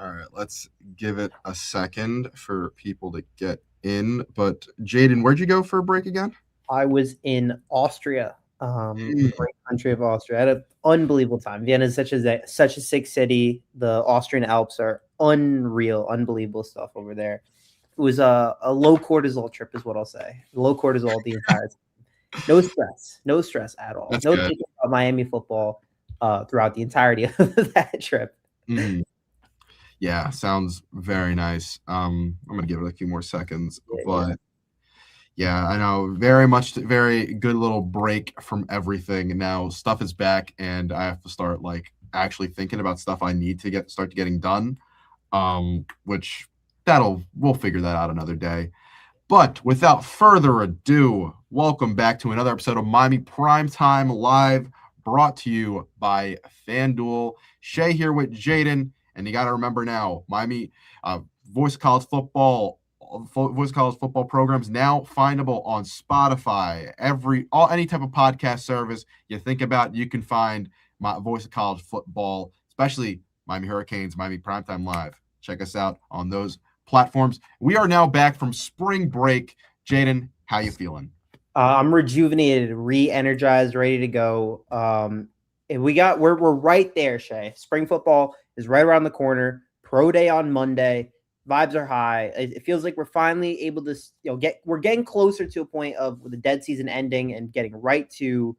All right, let's give it a second for people to get in. But Jaden, where'd you go for a break again? I was in Austria, Mm. great country of Austria. I had an unbelievable time. Vienna is such a sick city. The Austrian Alps are unreal, unbelievable stuff over there. It was a low cortisol trip, is what I'll say. Low cortisol the entire time. No stress at all. That's No good. thinking about Miami football throughout the entirety of that trip. Mhm. Yeah, sounds very nice. I'm gonna give it a few more seconds, Yeah. but yeah, I know very good little break from everything. Now stuff is back, and I have to start like actually thinking about stuff I need to start getting done. Which we'll figure that out another day. But without further ado, welcome back to another episode of Miami Primetime Live, brought to you by FanDuel. Shay here with Jaden, and you got to remember now, Miami Voice of College Football programs now findable on Spotify. Any type of podcast service you think about, you can find my Voice of College Football, especially Miami Hurricanes, Miami Primetime Live. Check us out on those platforms. We are now back from spring break. Jaden, how you feeling? I'm rejuvenated, re-energized, ready to go. And we're right there, Shay. Spring football is right around the corner. Pro day on Monday. Vibes are high. It feels like we're finally able to, we're getting closer to a point of the dead season ending and getting right to,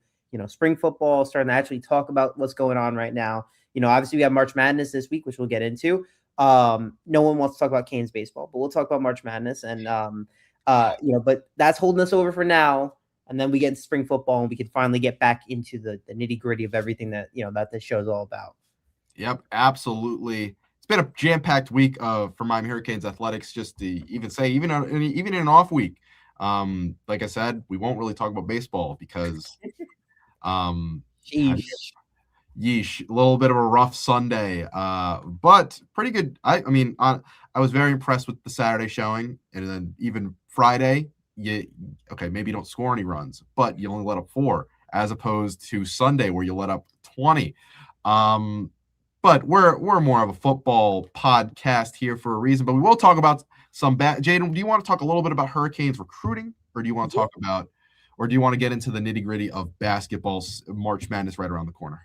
spring football, starting to actually talk about what's going on right now. Obviously we have March Madness this week, which we'll get into. No one wants to talk about Canes baseball, but we'll talk about March Madness and, but that's holding us over for now. And then we get into spring football and we can finally get back into the nitty gritty of everything that, that this show is all about. Yep, absolutely. It's been a jam-packed week for Miami Hurricanes athletics, just to even say, even in an off week. Like I said, we won't really talk about baseball because yeesh, a little bit of a rough Sunday, but pretty good. I was very impressed with the Saturday showing, and then even Friday, maybe you don't score any runs, but you only let up 4, as opposed to Sunday where you let up 20. But we're more of a football podcast here for a reason. But we will talk about some Jaden, do you want to talk a little bit about Hurricanes recruiting, or do you want to talk about, or do you want to get into the nitty gritty of basketball's March Madness right around the corner?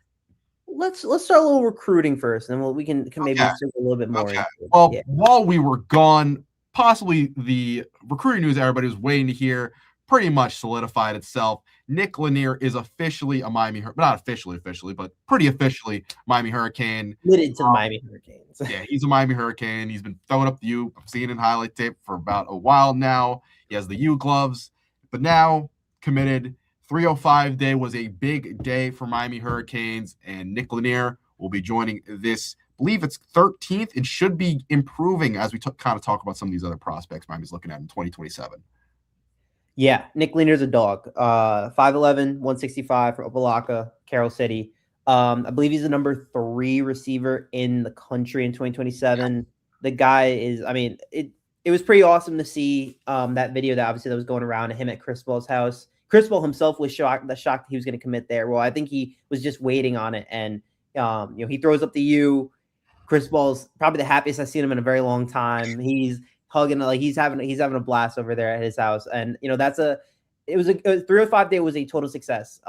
Let's start a little recruiting first, and then we can maybe dig a little bit more. Okay. Well, while we were gone, possibly the recruiting news everybody was waiting to hear pretty much solidified itself. Nick Lanier is officially a Miami, not officially, but pretty officially Miami Hurricane. Committed to the Miami Hurricanes. Yeah, he's a Miami Hurricane. He's been throwing up the U. I've seen it in highlight tape for about a while now. He has the U gloves, but now committed. 305 day was a big day for Miami Hurricanes, and Nick Lanier will be joining this. I believe it's 13th and should be improving as we kind of talk about some of these other prospects Miami's looking at in 2027. Yeah, Nick Lanier's a dog. 5'11", 165 from Opa-locka, Carroll City. I believe he's the number 3 receiver in the country in 2027. The guy is, it was pretty awesome to see that video that was going around of him at Chris Paul's house. Chris Paul himself was shocked he was going to commit there. Well, I think he was just waiting on it. And, he throws up the U. Chris Paul's probably the happiest I've seen him in a very long time. He's hugging, like he's having a blast over there at his house. And, it was a 305 day was a total success.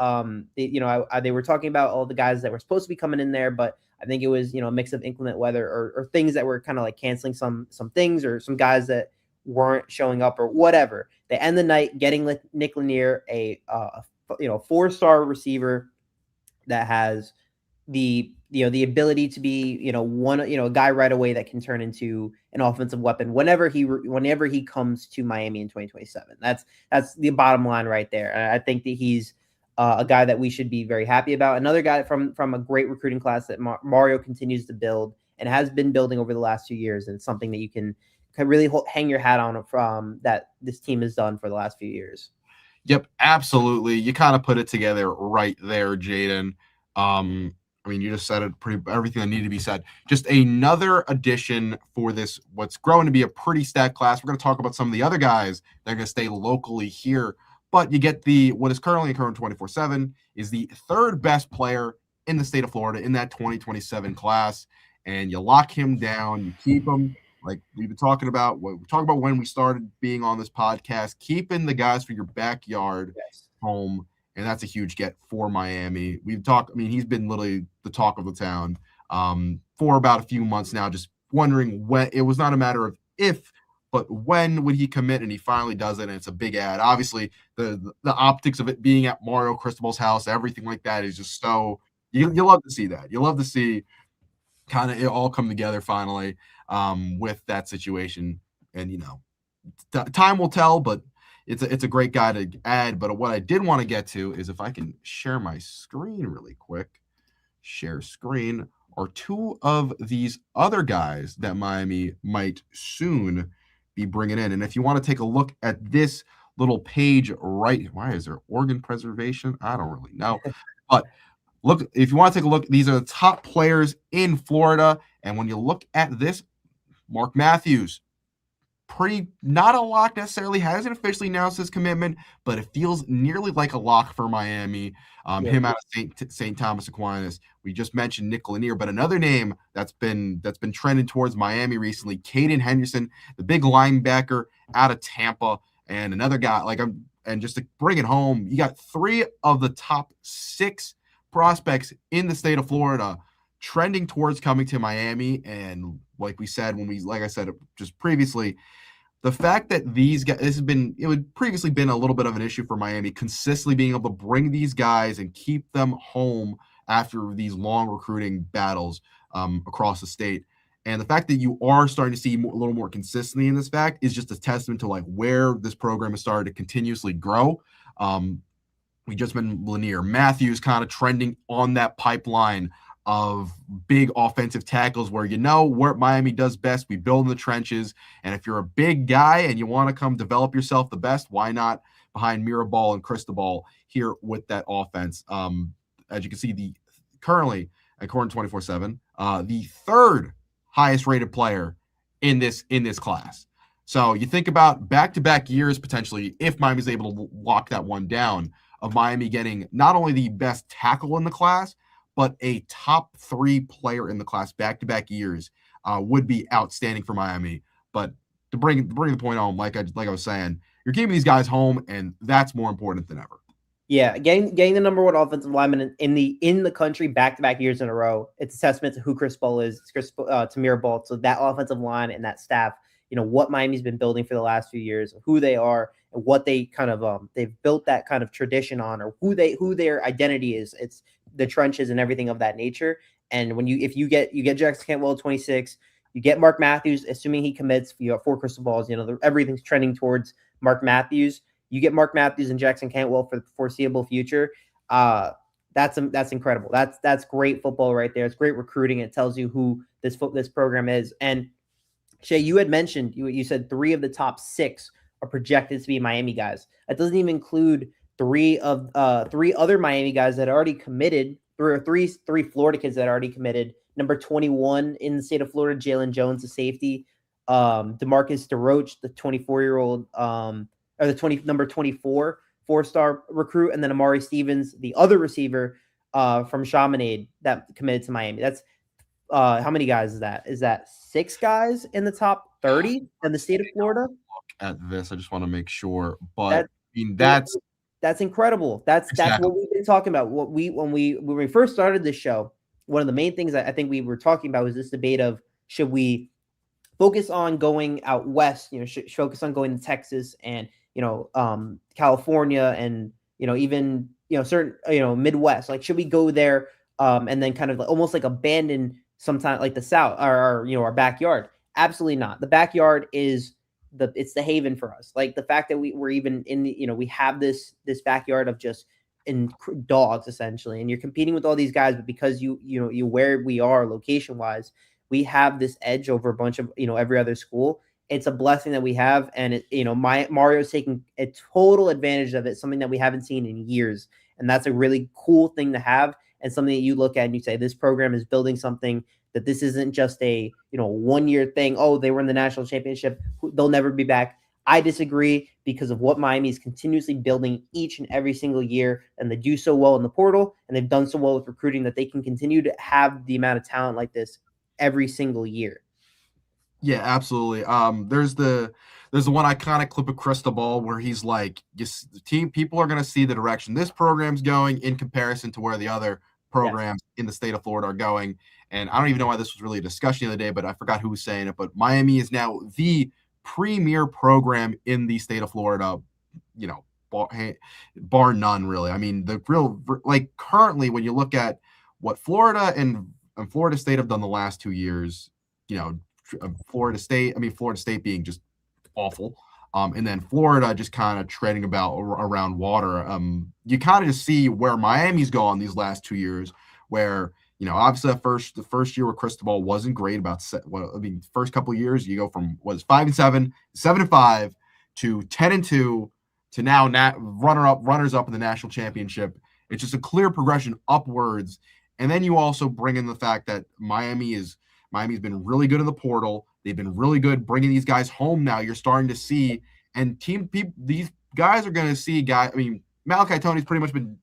They were talking about all the guys that were supposed to be coming in there, but I think it was, a mix of inclement weather or things that were kind of like canceling some things, or some guys that weren't showing up or whatever. They end the night getting Nick Lanier, a 4-star receiver that has the ability to be, a guy right away that can turn into an offensive weapon whenever he comes to Miami in 2027. That's the bottom line right there. And I think that he's a guy that we should be very happy about. Another guy from a great recruiting class that Mario continues to build and has been building over the last few years, and something that you can really hang your hat on from that this team has done for the last few years. Yep, absolutely. You kind of put it together right there, Jaden. You just said it everything that needed to be said. Just another addition for this, what's growing to be a pretty stacked class. We're going to talk about some of the other guys that are going to stay locally here. But you get what is currently occurring 24/7 is the 3rd best player in the state of Florida in that 2027 class. and you lock him down, you keep him. Like we've been talking about, what we talked about when we started being on this podcast, keeping the guys for your backyard Yes. home, and that's a huge get for Miami. We've talked. I mean, he's been literally the talk of the town for about a few months now. Just wondering when. It was not a matter of if, but when would he commit, and he finally does it, and it's a big ad. Obviously, the optics of it being at Mario Cristobal's house, everything like that is just so you love to see that. You love to see kind of it all come together finally with that situation. And time will tell, but it's a great guy to add. But what I did want to get to is if I can share my screen really quick. Share screen are two of these other guys that Miami might soon be bringing in. And if you want to take a look at this little page right, why is there organ preservation? I don't really know. But look, if you want to take a look, these are the top players in Florida. And when you look at this, Mark Matthews, pretty not a lock necessarily, hasn't officially announced his commitment, but it feels nearly like a lock for Miami. Yeah. Him out of St. Thomas Aquinas. We just mentioned Nick Lanier, but another name that's been trending towards Miami recently, Caden Henderson, the big linebacker out of Tampa, and another guy and just to bring it home, you got three of the top 6 prospects in the state of Florida trending towards coming to Miami. And like I said just previously, the fact that these guys, it would previously been a little bit of an issue for Miami, consistently being able to bring these guys and keep them home after these long recruiting battles across the state. And the fact that you are starting to see a little more consistency in this fact is just a testament to like where this program has started to continuously grow. We just mentioned Lanier, Matthews kind of trending on that pipeline of big offensive tackles where where Miami does best. We build in the trenches. And if you're a big guy and you want to come develop yourself the best, why not behind Mirabal and Cristobal here with that offense? As you can see, currently, according to 24/7, the third highest rated player in this class. So you think about back-to-back years potentially, if Miami's able to lock that one down, of Miami getting not only the best tackle in the class, but a top 3 player in the class back-to-back years would be outstanding for Miami. But to bring the point home, like I was saying, you're keeping these guys home, and that's more important than ever. Yeah, getting the number 1 offensive lineman in the country back-to-back years in a row. It's a testament to who Chris Ball is, Tamir Ball. So that offensive line and that staff, what Miami's been building for the last few years, who they are, and what they kind of they've built that kind of tradition on, or who their identity is. It's the trenches and everything of that nature. And when you get Jackson Cantwell at 26, you get Mark Matthews, assuming he commits, 4 crystal balls. Everything's trending towards Mark Matthews. You get Mark Matthews and Jackson Cantwell for the foreseeable future. That's incredible. That's great football right there. It's great recruiting. It tells you who this program is. And Shay, you had mentioned, you said 3 of the top 6 are projected to be Miami guys. That doesn't even include 3 other Miami guys that already committed. Three Florida kids that already committed. Number 21 in the state of Florida, Jalen Jones, the safety. DeMarcus DeRoche, the 24-year-old, number 24 4-star recruit, and then Amari Stevens, the other receiver from Chaminade that committed to Miami. That's how many guys is that? Is that 6 guys in the top 30 in the state of Florida? Look at this. I just want to make sure, but that's incredible. That's exactly what we've been talking about. When we first started this show, one of the main things I think we were talking about was this debate of should we focus on going out west, should focus on going to Texas and California and even certain Midwest. Like, should we go there and then kind of almost like abandon sometimes like the South or our backyard? Absolutely not. The backyard is it's the haven for us. Like the fact that we're even in we have this backyard of just in dogs essentially, and you're competing with all these guys, but because you where we are location wise, we have this edge over a bunch of every other school. It's a blessing that we have, and Mario's taking a total advantage of it, something that we haven't seen in years, and that's a really cool thing to have, and something that you look at and you say this program is building something, that this isn't just a 1-year thing. Oh, they were in the national championship, they'll never be back. I disagree, because of what Miami is continuously building each and every single year, and they do so well in the portal, and they've done so well with recruiting that they can continue to have the amount of talent like this every single year. Yeah, absolutely. There's the one iconic clip of Cristobal where he's like, the team people are going to see the direction this program's going in comparison to where the other Yes. programs in the state of Florida are going. And I don't even know why this was really a discussion the other day, but I forgot who was saying it. But Miami is now the premier program in the state of Florida, you know, bar none, really. I mean, the real, like currently, when you look at what Florida and Florida State have done the last 2 years, you know, Florida State being just awful. And then Florida just kind of treading about around water. You kind of just see where Miami's gone these last 2 years, where obviously the first year with Cristobal wasn't great. First couple of years you go from was 5-7, 7-5 to 10-2 to now runners up in the national championship. It's just a clear progression upwards. And then you also bring in the fact that Miami's been really good in the portal. They've been really good bringing these guys home now. You're starting to see, and these guys are going to see guys. I mean, Malachi Tony's pretty much been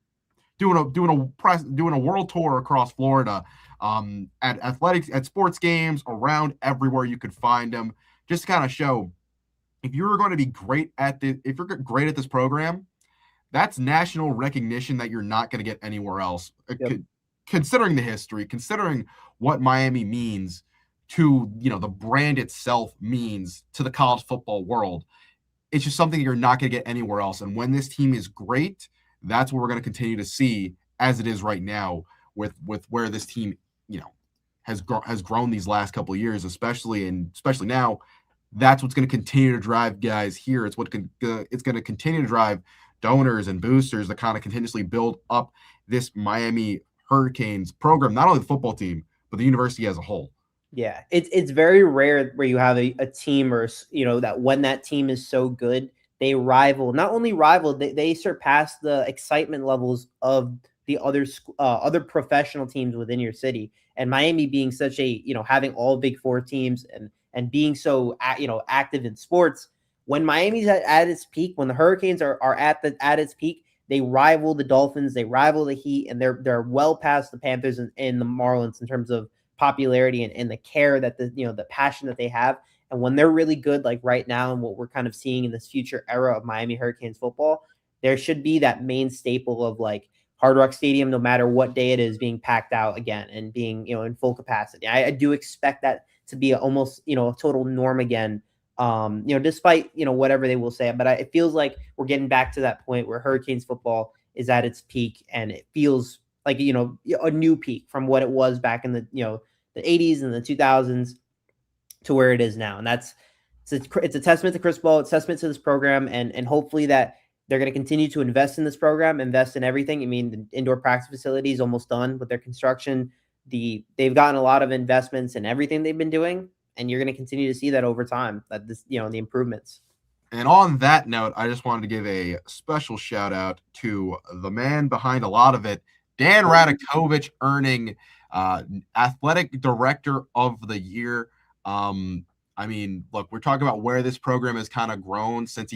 doing a world tour across Florida, at athletics, at sports games, around everywhere you could find him, just to kind of show if you're going to be if you're great at this program, that's national recognition that you're not going to get anywhere else. Yep. Considering the history, considering what Miami means to the brand itself means to the college football world, it's just something you're not going to get anywhere else. And when this team is great, that's what we're going to continue to see, as it is right now with where this team has grown these last couple of years, especially now. That's what's going to continue to drive guys here. It's going to continue to drive donors and boosters that kind of continuously build up this Miami Hurricanes program, not only the football team, but the university as a whole. Yeah, it's very rare where you have a team, or that when that team is so good, they not only rival, they surpass the excitement levels of the other professional teams within your city. And Miami being such a having all Big Four teams and being so active in sports, when Miami's at its peak, when the Hurricanes are at its peak, they rival the Dolphins, they rival the Heat, and they're well past the Panthers and the Marlins in terms of popularity and the care that the passion that they have. And when they're really good, like right now, and what we're kind of seeing in this future era of Miami Hurricanes football, there should be that main staple of like Hard Rock Stadium, no matter what day it is, being packed out again and being in full capacity. I do expect that to be almost a total norm again. Despite whatever they will say, but it feels like we're getting back to that point where Hurricanes football is at its peak, and it feels like a new peak from what it was back in the 80s and the 2000s to where it is now. And it's a testament to Cristobal, it's a testament to this program, and hopefully that they're going to continue to invest in this program, invest in everything. I mean, the indoor practice facility is almost done with their construction. They've gotten a lot of investments in everything they've been doing, and you're going to continue to see that over time, that the improvements. And on that note, I just wanted to give a special shout out to the man behind a lot of it, Dan Radakovich, earning athletic director of the year. I mean, look, we're talking about where this program has kind of grown since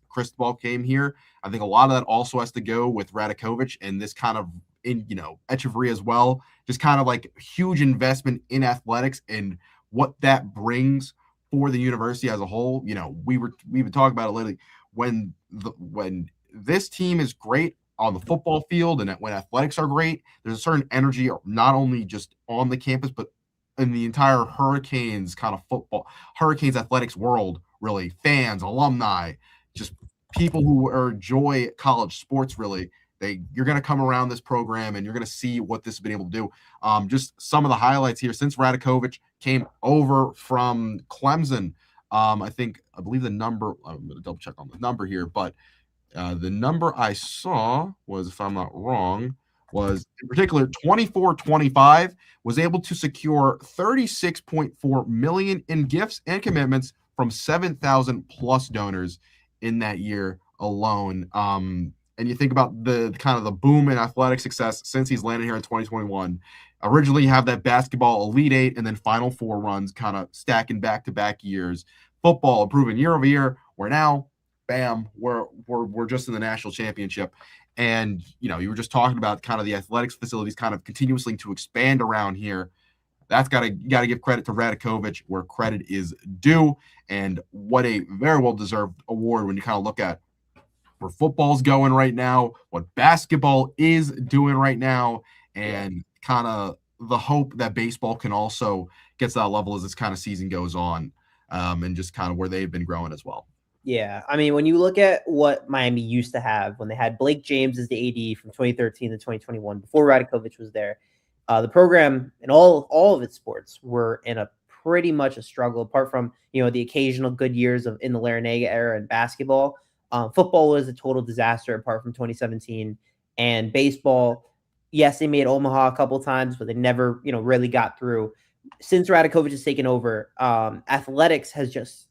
Cristobal came here. I think a lot of that also has to go with Radakovich and this kind of Echeverry as well. Just kind of like huge investment in athletics and what that brings for the university as a whole. We've been talking about it lately. When this team is great on the football field and when athletics are great, there's a certain energy not only just on the campus but in the entire Hurricanes athletics world, really. Fans, alumni, just people who enjoy college sports, really. You're going to come around this program and you're going to see what this has been able to do. Just some of the highlights here since Radakovich came over from Clemson. I believe the number, I'm going to double check on the number here, but the number I saw was, if I'm not wrong, was in particular 24-25, was able to secure $36.4 million in gifts and commitments from 7,000 plus donors in that year alone. And you think about the kind of the boom in athletic success since he's landed here in 2021. Originally, you have that basketball Elite Eight and then Final Four runs kind of stacking back-to-back years. Football improving year over year. We're now, bam, we're just in the national championship. And you were just talking about kind of the athletics facilities kind of continuously to expand around here. that's got to give credit to Radakovich where credit is due, and what a very well deserved award when you kind of look at where football's going right now, what basketball is doing right now, and kind of the hope that baseball can also get to that level as this kind of season goes on, and just kind of where they've been growing as well. Yeah, I mean, when you look at what Miami used to have when they had Blake James as the AD from 2013 to 2021, before Radakovich was there, the program and all of its sports were in a pretty much a struggle. Apart from the occasional good years of in the Larinaga era and basketball, football was a total disaster. Apart from 2017 and baseball, yes, they made Omaha a couple times, but they never really got through. Since Radakovich has taken over, athletics has just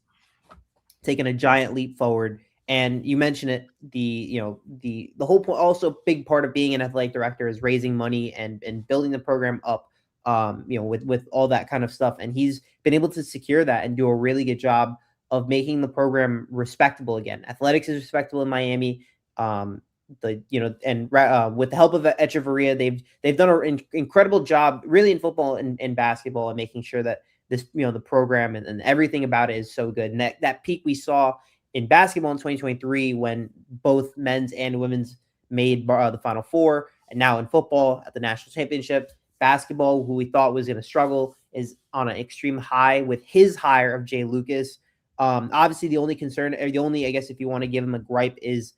taken a giant leap forward. And you mentioned it, the whole point, also big part of being an athletic director is raising money and building the program up, with all that kind of stuff. And he's been able to secure that and do a really good job of making the program respectable again. Athletics is respectable in Miami. With the help of Echeverria, they've done an incredible job, really, in football and basketball, and making sure that this, the program and everything about it is so good. And that peak we saw in basketball in 2023 when both men's and women's made the Final Four, and now in football at the national championship, basketball, who we thought was going to struggle, is on an extreme high with his hire of Jay Lucas. Obviously, the only concern, or the only, I guess, if you want to give him a gripe, is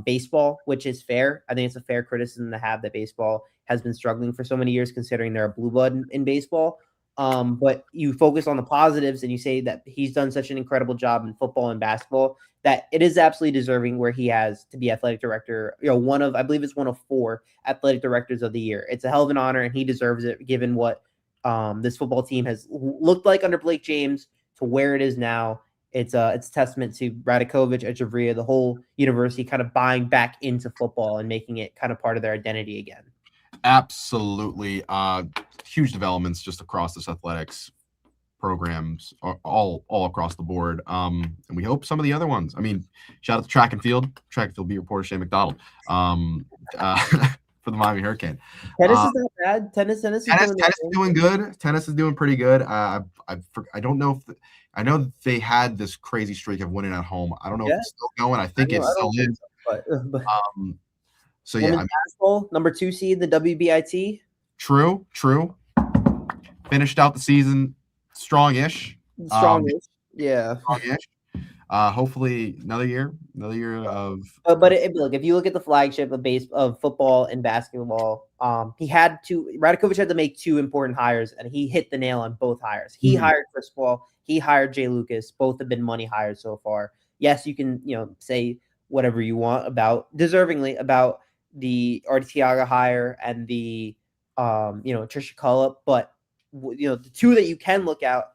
baseball, which is fair. I think it's a fair criticism to have that baseball has been struggling for so many years, considering they're a blue blood in baseball. But you focus on the positives and you say that he's done such an incredible job in football and basketball that it is absolutely deserving where he has to be athletic director. I believe it's one of 4 athletic directors of the year. It's a hell of an honor, and he deserves it given what this football team has looked like under Blake James to where it is now. It's a testament to Radakovich, Echeverria, the whole university kind of buying back into football and making it kind of part of their identity again. Absolutely. Huge developments just across this athletics programs, all across the board. And we hope some of the other ones. I mean, shout out to track and field beat reporter Shane McDonald for the Miami Hurricane. Tennis is not bad. Tennis is doing good. Tennis is doing pretty good. I don't know if I know they had this crazy streak of winning at home. I don't know if it's still going. I think it still is. So yeah, basketball, number 2 seed in the WBIT. True. Finished out the season strongish. Yeah. Strongish. Hopefully another year of. But look, if you look at the flagship of football and basketball, Radakovich had to make 2 important hires, and he hit the nail on both hires. He hired Chris Paul. He hired Jay Lucas. Both have been money hires so far. Yes, you can say whatever you want deservingly about the Arteaga hire and the Trisha Cullop, but the 2 that you can look out,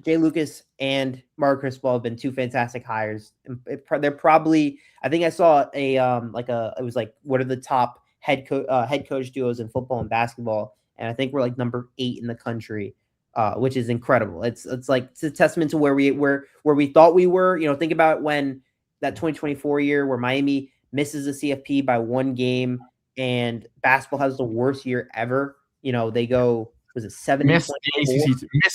Jay Lucas and Mark Crispell, have been 2 fantastic hires. They're probably, I think I saw it was like, what are the top head coach duos in football and basketball, and I think we're like number 8 in the country, which is incredible. It's a testament to where we thought we were. Think about when that 2024 year where Miami misses the CFP by 1 game and basketball has the worst year ever. They go, was it 7? Missed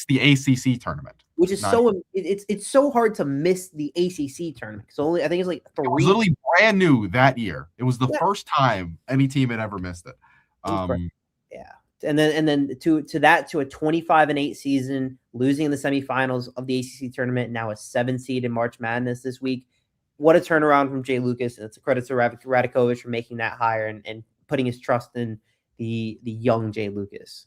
the ACC tournament, which is it's so hard to miss the ACC tournament. So I think it's like 3. It was literally brand new that year. It was the first time any team had ever missed it. Yeah, and then to a 25-8 season, losing in the semifinals of the ACC tournament, now a 7 seed in March Madness this week. What a turnaround from Jay Lucas, and it's a credit to Radakovich for making that hire and putting his trust in the young Jay Lucas.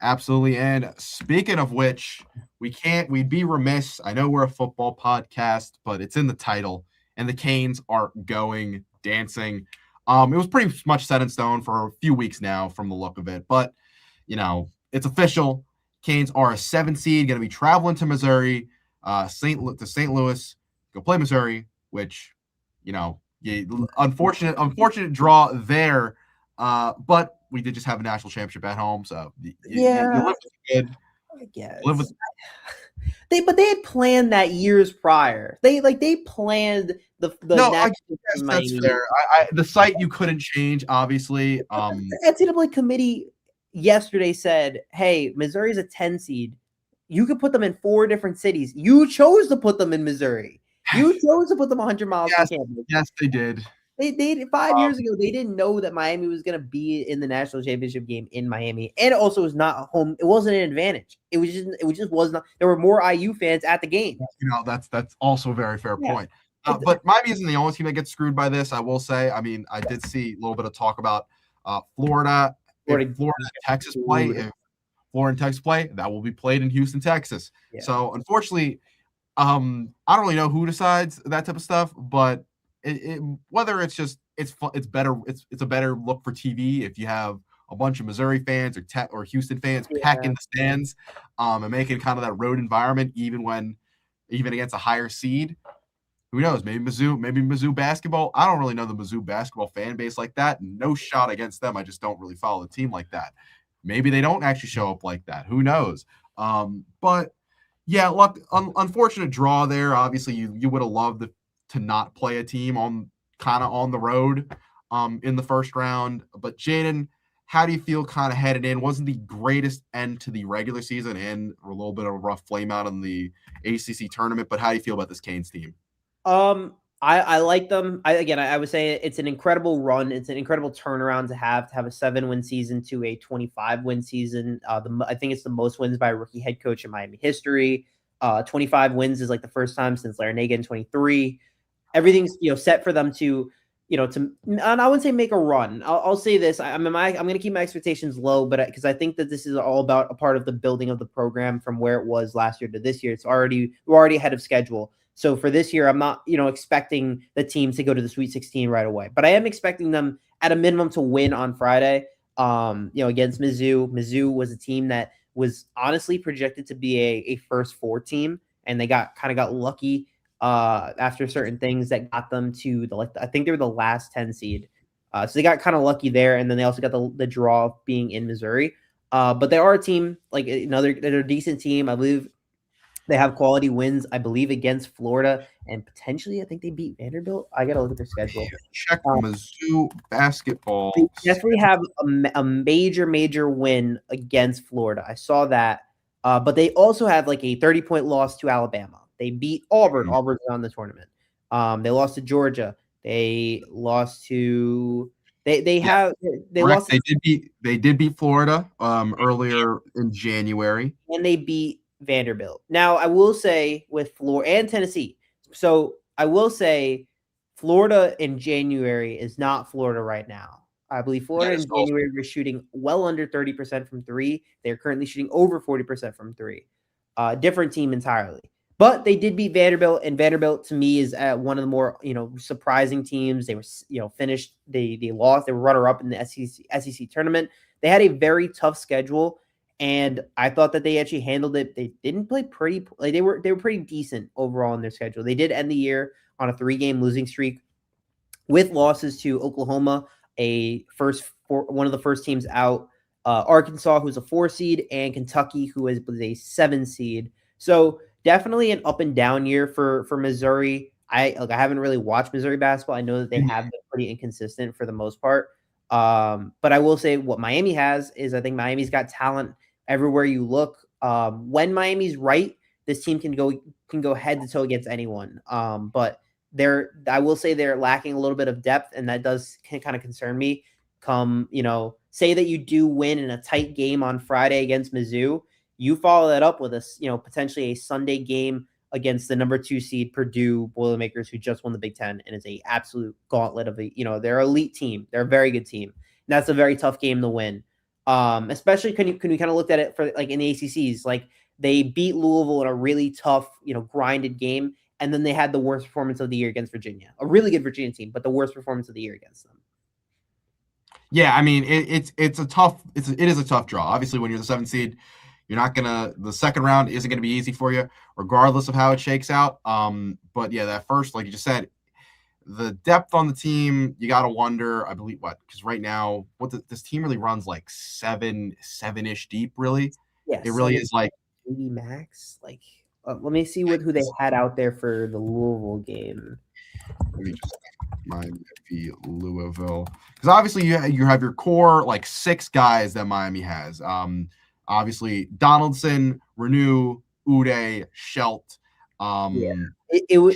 Absolutely. And speaking of which, we'd be remiss. I know we're a football podcast, but it's in the title, and the Canes are going dancing. It was pretty much set in stone for a few weeks now from the look of it, but it's official. Canes are a 7 seed, going to be traveling to Missouri, St. Louis, go play Missouri, which, unfortunate draw there. But we did just have a national championship at home, so you live good. I guess. They had planned that years prior. They planned the I guess that's fair. The site you couldn't change, obviously. The NCAA committee yesterday said, "Hey, Missouri's a 10 seed. You could put them in 4 different cities. You chose to put them in Missouri. You chose to put them 100 miles from Yes, campus. yes, they did. They 5 years ago they didn't know that Miami was going to be in the national championship game in Miami, and it also was not home. It wasn't an advantage. It just was not. There were more IU fans at the game. That's also a very fair Yeah, point. But Miami isn't the only team that gets screwed by this. I will say. I mean, I did see a little bit of talk about Florida. If Florida, Florida and Texas play, if Florida and Texas play, that will be played in Houston, Texas. yeah. So unfortunately, I don't really know who decides that type of stuff, but whether it's just it's better it's a better look for TV if you have a bunch of Missouri fans or Houston fans packing the stands, and making kind of that road environment even against a higher seed. Who knows? Maybe Mizzou basketball. I don't really know the Mizzou basketball fan base like that. No shot against them. I just don't really follow the team like that. Maybe they don't actually show up like that. Who knows? But yeah, unfortunate draw there. Obviously, you would have loved to not play a team on the road in the first round. But Jaden, how do you feel kind of headed in? Wasn't the greatest end to the regular season and a little bit of a rough flame out in the ACC tournament. But how do you feel about this Canes team? I like them. I would say it's an incredible run. It's an incredible turnaround to have a 7-win season to a 25-win season. I think it's the most wins by a rookie head coach in Miami history. 25 wins is like the first time since Larinaga in 23. Everything's set for them to and I wouldn't say make a run. I'll say this. I'm going to keep my expectations low, but because I think that this is all about a part of the building of the program from where it was last year to this year. We're already ahead of schedule. So for this year, I'm not, expecting the team to go to the Sweet 16 right away, but I am expecting them at a minimum to win on Friday. Against Mizzou. Mizzou was a team that was honestly projected to be a first 4 team, and they got lucky after certain things that got them to I think they were the last 10 seed. So they got kind of lucky there, and then they also got the draw of being in Missouri. But they are a team they're a decent team. I believe they have quality wins, I believe, against Florida, and potentially I think they beat Vanderbilt. I got to look at their schedule. Check Mizzou basketball. They definitely have a major win against Florida. I saw that. But they also have like a 30-point loss to Alabama. They beat Auburn. Mm-hmm. Auburn's on the tournament. They lost to Georgia. They lost to lost. They did beat Florida earlier in January, and they beat Vanderbilt. Now I will say with Florida and Tennessee. So I will say Florida in January is not Florida right now. I believe Florida in January was shooting well under 30% from 3. They're currently shooting over 40% from 3. Different team entirely. But they did beat Vanderbilt, and Vanderbilt to me is one of the more surprising teams. They were finished. They lost. They were runner up in the SEC tournament. They had a very tough schedule, and I thought that they actually handled it. They didn't play pretty. Like they were pretty decent overall in their schedule. They did end the year on a 3-game losing streak with losses to Oklahoma, one of the first teams out, Arkansas, who's a 4 seed, and Kentucky, who is a 7 seed. So definitely an up and down year for Missouri. I haven't really watched Missouri basketball. I know that they have been pretty inconsistent for the most part. But I will say what Miami has is I think Miami's got talent everywhere you look. When Miami's right, this team can go head to toe against anyone. But I will say they're lacking a little bit of depth, and that can kind of concern me. Say that you do win in a tight game on Friday against Mizzou, you follow that up with potentially a Sunday game against the number 2 seed Purdue Boilermakers, who just won the Big Ten and is a absolute gauntlet of they're an elite team. They're a very good team. And that's a very tough game to win. Especially can we kind of look at it for like in the ACCs, like they beat Louisville in a really tough, grinded game. And then they had the worst performance of the year against Virginia, a really good Virginia team, but the worst performance of the year against them. Yeah, I mean it is a tough draw. Obviously, when you're the 7th seed, the second round isn't gonna be easy for you, regardless of how it shakes out. But yeah, that first, like you just said, the depth on the team, you gotta wonder. I believe because right now, this team really runs like seven-ish deep. Really, yeah, it really is like 80 max. Like, let me see who they had out there for the Louisville game. Miami v. Louisville, because obviously you have your core like 6 guys that Miami has. Obviously Donaldson, Renew, Uday, Schelt. Yeah. Um,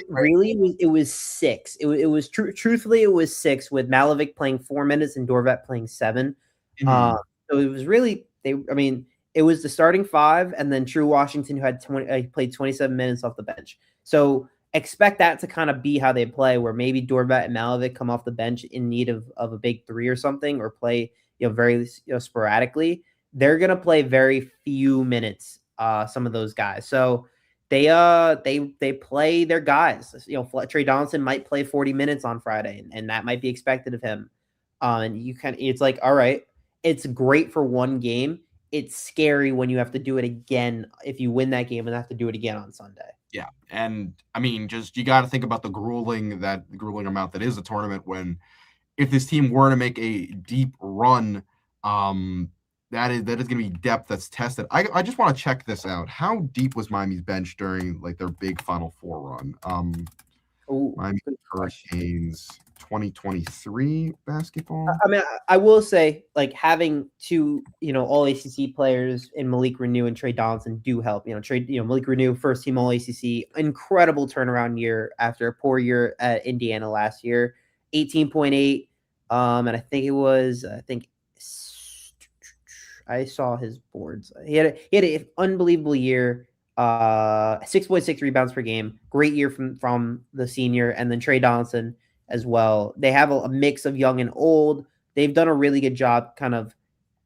Really it was 6. It was truthfully it was 6 with Malavik playing 4 minutes and Dorvat playing 7. Uh, mhm. so it was really it was the starting 5 and then True Washington who had played 27 minutes off the bench. So expect that to kind of be how they play, where maybe Dorvat and Malavik come off the bench in need of a big 3 or something, or play very sporadically. They're gonna play very few minutes, some of those guys. So they play their guys. Trey Donaldson might play 40 minutes on Friday, and that might be expected of him. And it's like, all right, it's great for one game. It's scary when you have to do it again if you win that game and have to do it again on Sunday. Yeah, and I mean, just you got to think about the grueling amount that is a tournament. When if this team were to make a deep run, that is going to be depth that's tested. I just want to check this out. How deep was Miami's bench during like their big Final Four run? Oh, Miami Hurricanes 2023 basketball. I mean, I will say, like, having 2, all ACC players in Malik Renew and Trey Donaldson do help. Malik Renew, first team all ACC, incredible turnaround year after a poor year at Indiana last year, 18.8. And I think I saw his boards. He had an unbelievable year. 6.6 rebounds per game. Great year from the senior, and then Trey Donaldson as well. They have a mix of young and old. They've done a really good job kind of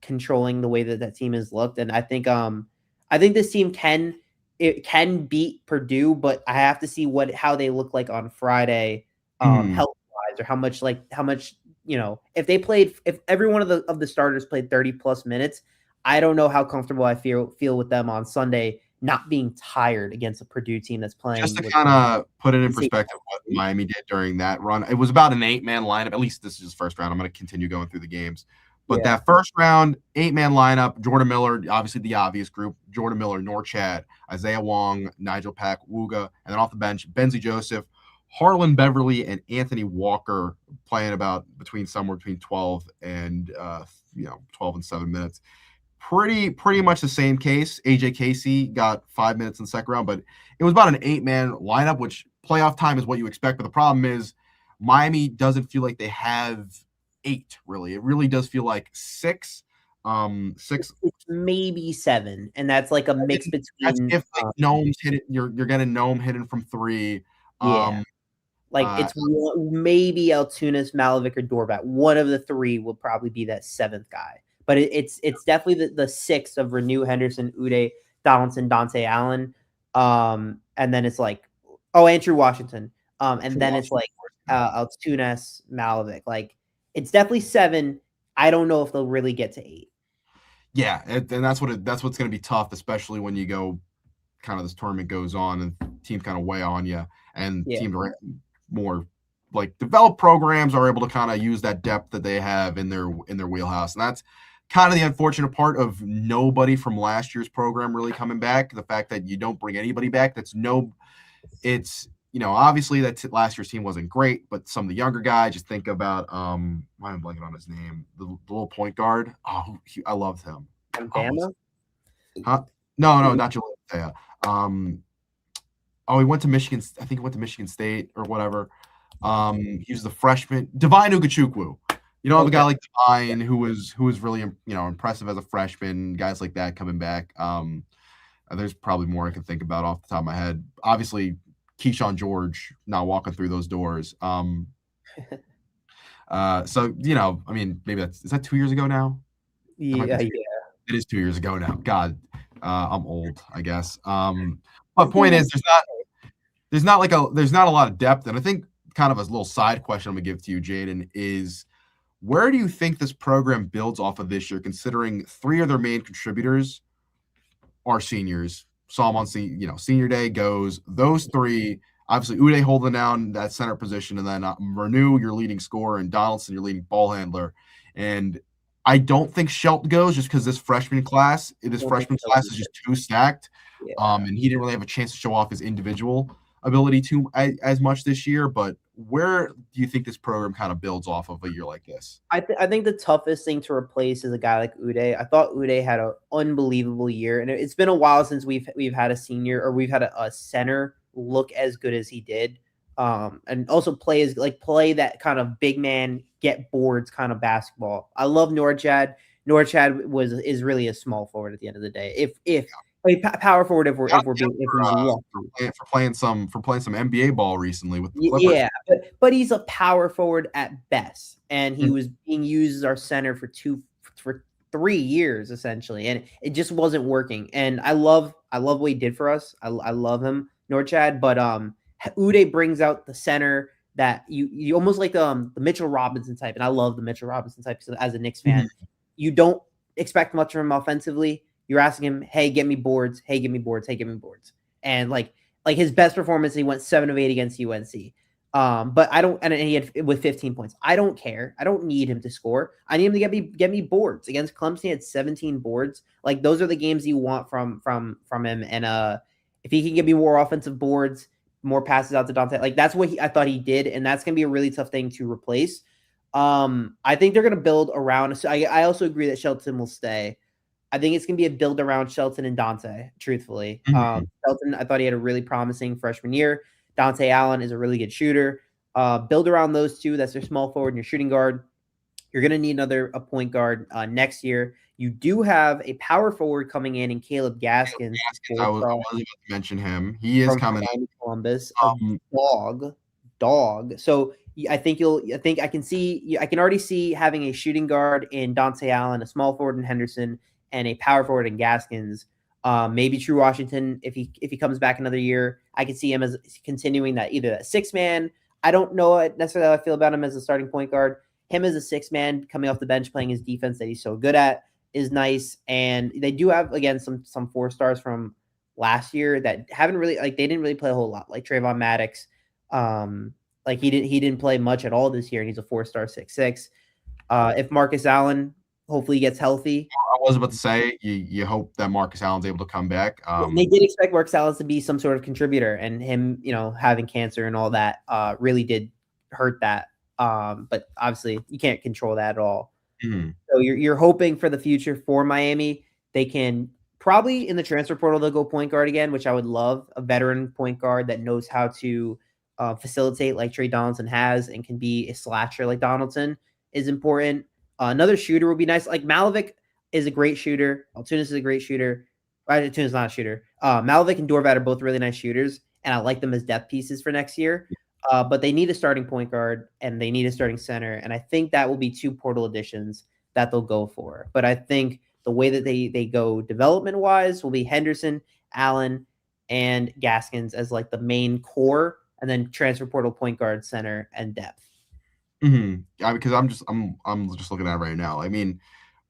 controlling the way that team has looked. And I think this team can beat Purdue, but I have to see how they look like on Friday, health wise, or how much if every one of the starters played 30 plus minutes. I don't know how comfortable I feel with them on Sunday not being tired against a Purdue team that's playing. Just to kind of put it in perspective, what Miami did during that run, it was about an 8-man lineup. At least this is first round. I'm going to continue going through the games. But that first round, 8-man lineup, Jordan Miller, obviously the obvious group, Jordan Miller, Norchad, Isaiah Wong, Nigel Pack, Wooga, and then off the bench, Benzie Joseph, Harlan Beverly, and Anthony Walker playing somewhere between 12 and 12 and 7 minutes. Pretty much the same case. AJ Casey got 5 minutes in the second round, but it was about an 8-man lineup, which playoff time is what you expect. But the problem is Miami doesn't feel like they have 8, really. It really does feel like 6. 6, maybe 7, and that's like a mix between. That's if like Gnome's hit it, you're getting Gnome hitting from 3. It's maybe Altunas, Malavik, or Dorvat. One of the 3 will probably be that 7th guy. But it's definitely the 6 of Renew, Henderson, Uday, Donaldson, Dante Allen. And then it's like, Andrew Washington. And then it's like Altunas, Malavik. Like, it's definitely 7. I don't know if they'll really get to 8. Yeah, and that's what's going to be tough, especially when you go kind of this tournament goes on and teams kind of weigh on you, and teams are more like developed programs are able to kind of use that depth that they have in their wheelhouse. And that's kind of the unfortunate part of nobody from last year's program really coming back. The fact that you don't bring anybody back. Obviously that last year's team wasn't great, but some of the younger guys, just think about, why am I blanking on his name? The little point guard. Oh, I loved him. Bama? Huh? No, not Jalea. He went to Michigan. I think he went to Michigan State or whatever. He was the freshman, Divine Ugachukwu. A guy like Divine who was really impressive as a freshman. Guys like that coming back. There's probably more I can think about off the top of my head. Obviously, Keyshawn George not walking through those doors. Maybe is that 2 years ago now? Yeah. It is 2 years ago now. God, I'm old, I guess. But point is, there's not a lot of depth, and I think kind of a little side question I'm gonna give to you, Jaden, is where do you think this program builds off of this year, considering 3 of their main contributors are seniors? Saw them on senior day goes. Those 3, obviously Uday holding down that center position, and then Renew, your leading scorer, and Donaldson, your leading ball handler. And I don't think Schelt goes just because this freshman class is just too stacked. And he didn't really have a chance to show off his individual. ability to as much this year. But where do you think this program kind of builds off of a year like this? I think the toughest thing to replace is a guy like Uday. I thought Uday had an unbelievable year, and it's been a while since we've had a senior or we've had a center look as good as he did. And also play that kind of big man get boards kind of basketball. I love Norchad. Norchad is really a small forward at the end of the day. If power forward if he's lucky. For playing some NBA ball recently with the Clippers. Yeah, but he's a power forward at best, and he Mhm. was being used as our center for 3 years essentially, and it just wasn't working. And I love what he did for us. I love him, Norchad, but Uday brings out the center that you almost like the Mitchell Robinson type, and I love the Mitchell Robinson type as a Knicks fan. Mhm. You don't expect much from him offensively. You're asking him, "Hey, get me boards. Hey, give me boards. Hey, give me boards." And like his best performance, he went 7 of 8 against UNC. But I don't, and he had with 15 points. I don't care. I don't need him to score. I need him to get me boards. Against Clemson, he had 17 boards. Like those are the games you want from him. And if he can give me more offensive boards, more passes out to Dante, like that's what I thought he did, and that's gonna be a really tough thing to replace. I think they're gonna build around. So I also agree that Shelton will stay. I think it's going to be a build around Shelton and Dante, truthfully. Mhm. Shelton, I thought he had a really promising freshman year. Dante Allen is a really good shooter. Build around those two. That's your small forward and your shooting guard. You're going to need a point guard next year. You do have a power forward coming in Caleb Gaskins, I was about to mention him. He is from coming Columbus, a up. dog. So I think I can already see having a shooting guard in Dante Allen, a small forward in Henderson, and a power forward in Gaskins. Maybe True Washington if he comes back another year. I can see him as continuing that either that 6-man. I don't know necessarily how I feel about him as a starting point guard. Him as a 6-man coming off the bench playing his defense that he's so good at is nice. And they do have again some 4-stars from last year that haven't really they didn't really play a whole lot, like Trayvon Maddox. Like he didn't play much at all this year, and he's a 4-star 6'6". If Marcus Allen hopefully gets healthy. I was about to say you hope that Marcus Allen's able to come back. They did expect Marcus Allen to be some sort of contributor, and him, having cancer and all that really did hurt that. But obviously, you can't control that at all. Mhm. So you're hoping for the future for Miami. They can probably in the transfer portal they'll go point guard again, which I would love. A veteran point guard that knows how to facilitate like Trey Donaldson has and can be a slasher like Donaldson is important. Another shooter would be nice. Like Malavik is a great shooter. Altunis is a great shooter. Altunis is not a shooter. Malavik and Dorvat are both really nice shooters, and I like them as depth pieces for next year. But they need a starting point guard and they need a starting center, and I think that will be 2 portal additions that they'll go for. But I think the way that they go development wise will be Henderson, Allen, and Gaskins as like the main core, and then transfer portal point guard, center, and depth. Because I'm just looking at it right now. I mean,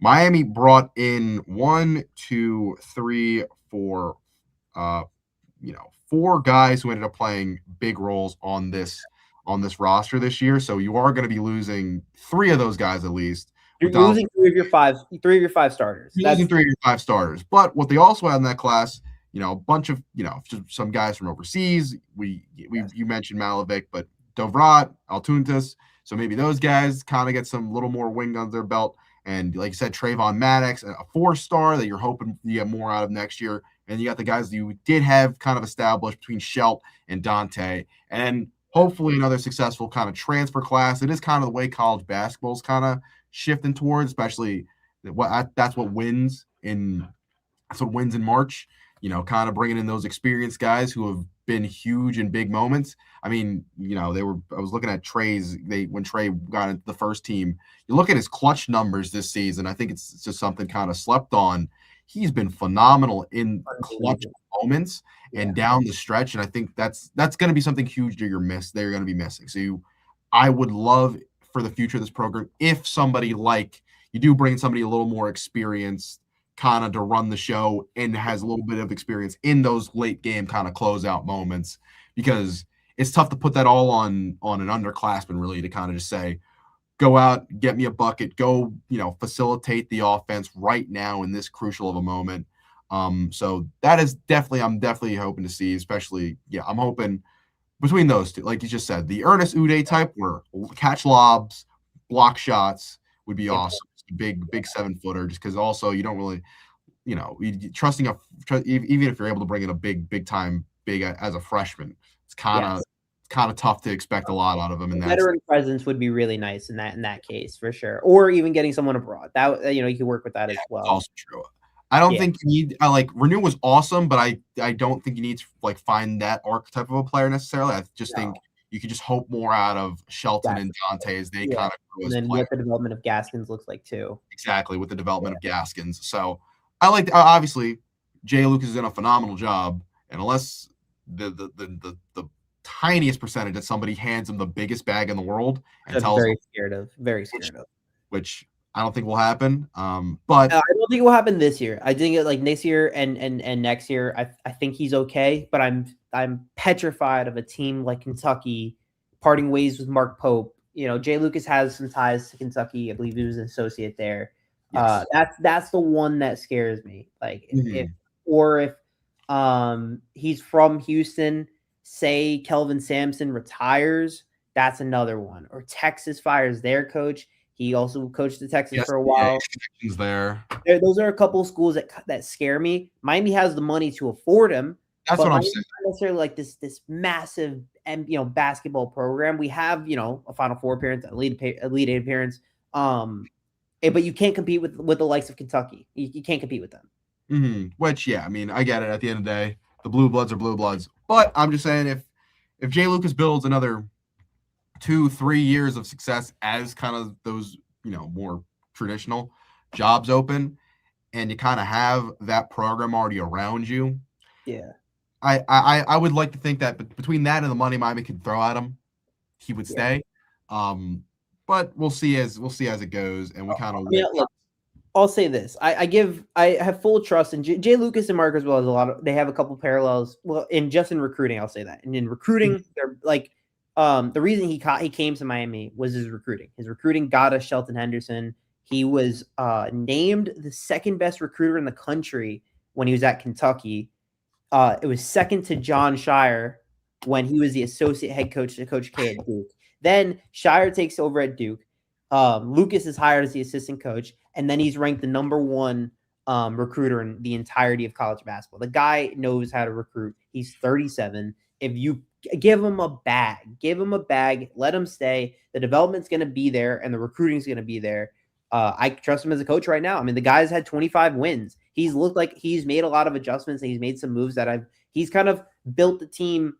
Miami brought in 1, 2, 3, 4, 4 guys who ended up playing big roles on this roster this year. So you are going to be losing 3 of those guys at least. You're losing 3 of your 5 starters. You're losing 3 of your 5 starters. But what they also had in that class, a bunch of just some guys from overseas. You mentioned Malavik, but Dovrat, Altuntas. So maybe those guys kind of get some little more wing under their belt. And like you said, Trayvon Maddox, a 4-star that you're hoping you get more out of next year. And you got the guys that you did have kind of established between Shelt and Dante. And hopefully another successful kind of transfer class. It is kind of the way college basketball is kind of shifting towards, especially that's what wins in March. Kind of bringing in those experienced guys who have been huge in big moments. I mean, I was looking at when Trey got into the first team. You look at his clutch numbers this season. I think it's just something kind of slept on. He's been phenomenal in clutch moments and down the stretch, and I think that's going to be something huge they're going to be missing. So I would love for the future of this program if somebody like you do bring somebody a little more experienced kind of to run the show and has a little bit of experience in those late game kind of closeout moments, because it's tough to put that all on an underclassman really to kind of just say, go out, get me a bucket, go, facilitate the offense right now in this crucial of a moment. So that is I'm definitely hoping to see, especially, I'm hoping between those two, like you just said, the Ernest Uday type where catch lobs, block shots would be Yep. awesome. Just a big 7-footer, just because also you don't really, trusting even if you're able to bring in a big time as a freshman, it's Yes. kind of tough to expect a lot out of him. And that's Veteran presence would be really nice in that case for sure, or even getting someone abroad. That you could work with that as well. also true. I don't Yeah, think you need. I like Renew was awesome, but I don't think you need to like find that archetype of a player necessarily. I just think no, you could just hope more out of Shelton that and Dante as they yeah, kind of grow and as then players. what the development of Gaskins looks like too. Exactly, with the Yeah, development of Gaskins. So I like obviously Jay Lucas is doing a phenomenal job, and unless the tiniest percentage that somebody hands him the biggest bag in the world which and I'm tells him, very which, scared of. which I don't think will happen. But I don't think it will happen this year. I think like next year and next year, I think he's okay. But I'm petrified of a team like Kentucky parting ways with Mark Pope. Jay Lucas has some ties to Kentucky. I believe he was an associate there. yes, That's the one that scares me. Like if Mhm. or if he's from Houston, say Kelvin Sampson retires, that's another one. Or Texas fires their coach. He also coached the Texas Yes, for a yeah, while. connections there. Those are a couple of schools that scare me. Miami has the money to afford him, That's but what I'm Miami's saying. not necessarily like this massive and basketball program. We have a Final Four appearance, elite eight appearance, but you can't compete with the likes of Kentucky. You can't compete with them. Which, yeah, I mean, I get it. At the end of the day, the blue bloods are blue bloods. But I'm just saying, if Jay Lucas builds another 2-3 years of success as kind of those more traditional jobs open, and you kind of have that program already around you, Yeah, I would like to think that between that and the money Miami could throw at him, he would yeah. stay. Um, but we'll see as it goes, and we kind of I mean, look, I'll say this: I have full trust in Jay Lucas and Mark as well as a lot of. They have a couple parallels. Well, in recruiting, I'll say that. And in recruiting, they're like the reason he came to Miami was his recruiting. His recruiting got us Shelton Henderson. He was named the second best recruiter in the country when he was at Kentucky. It was second to John Shire when he was the associate head coach to Coach K at Duke. Then Shire takes over at Duke. Lucas is hired as the assistant coach, and then he's ranked the number one recruiter in the entirety of college basketball. The guy knows how to recruit. He's 37. If you give him a bag, let him stay. The development's going to be there, and the recruiting's going to be there. I trust him as a coach right now. I mean, the guy's had 25 wins. He's looked like he's made a lot of adjustments, and he's made some moves he's kind of built the team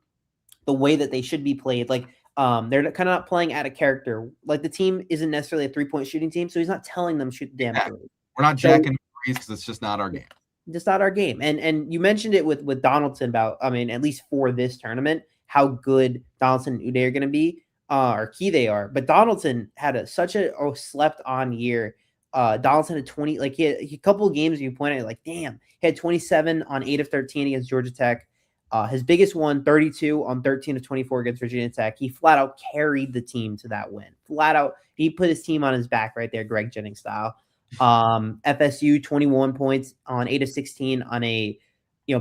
the way that they should be played. Like they're kind of not playing out of character. Like the team isn't necessarily a 3-point shooting team, so he's not telling them shoot the damn yeah, three. we're not So jacking threes because it's just not our game. just not our game. And you mentioned it with Donaldson about, I mean, at least for this tournament, how good Donaldson and Uday are going to be, or key they are. But Donaldson had such a slept on year. Donaldson had 20, like he had a couple of games you pointed at, like, damn, he had 27 on 8 of 13 against Georgia Tech. His biggest one, 32 on 13 of 24 against Virginia Tech. He flat out carried the team to that win. Flat out, he put his team on his back right there, Greg Jennings style. FSU 21 points on 8 of 16 on a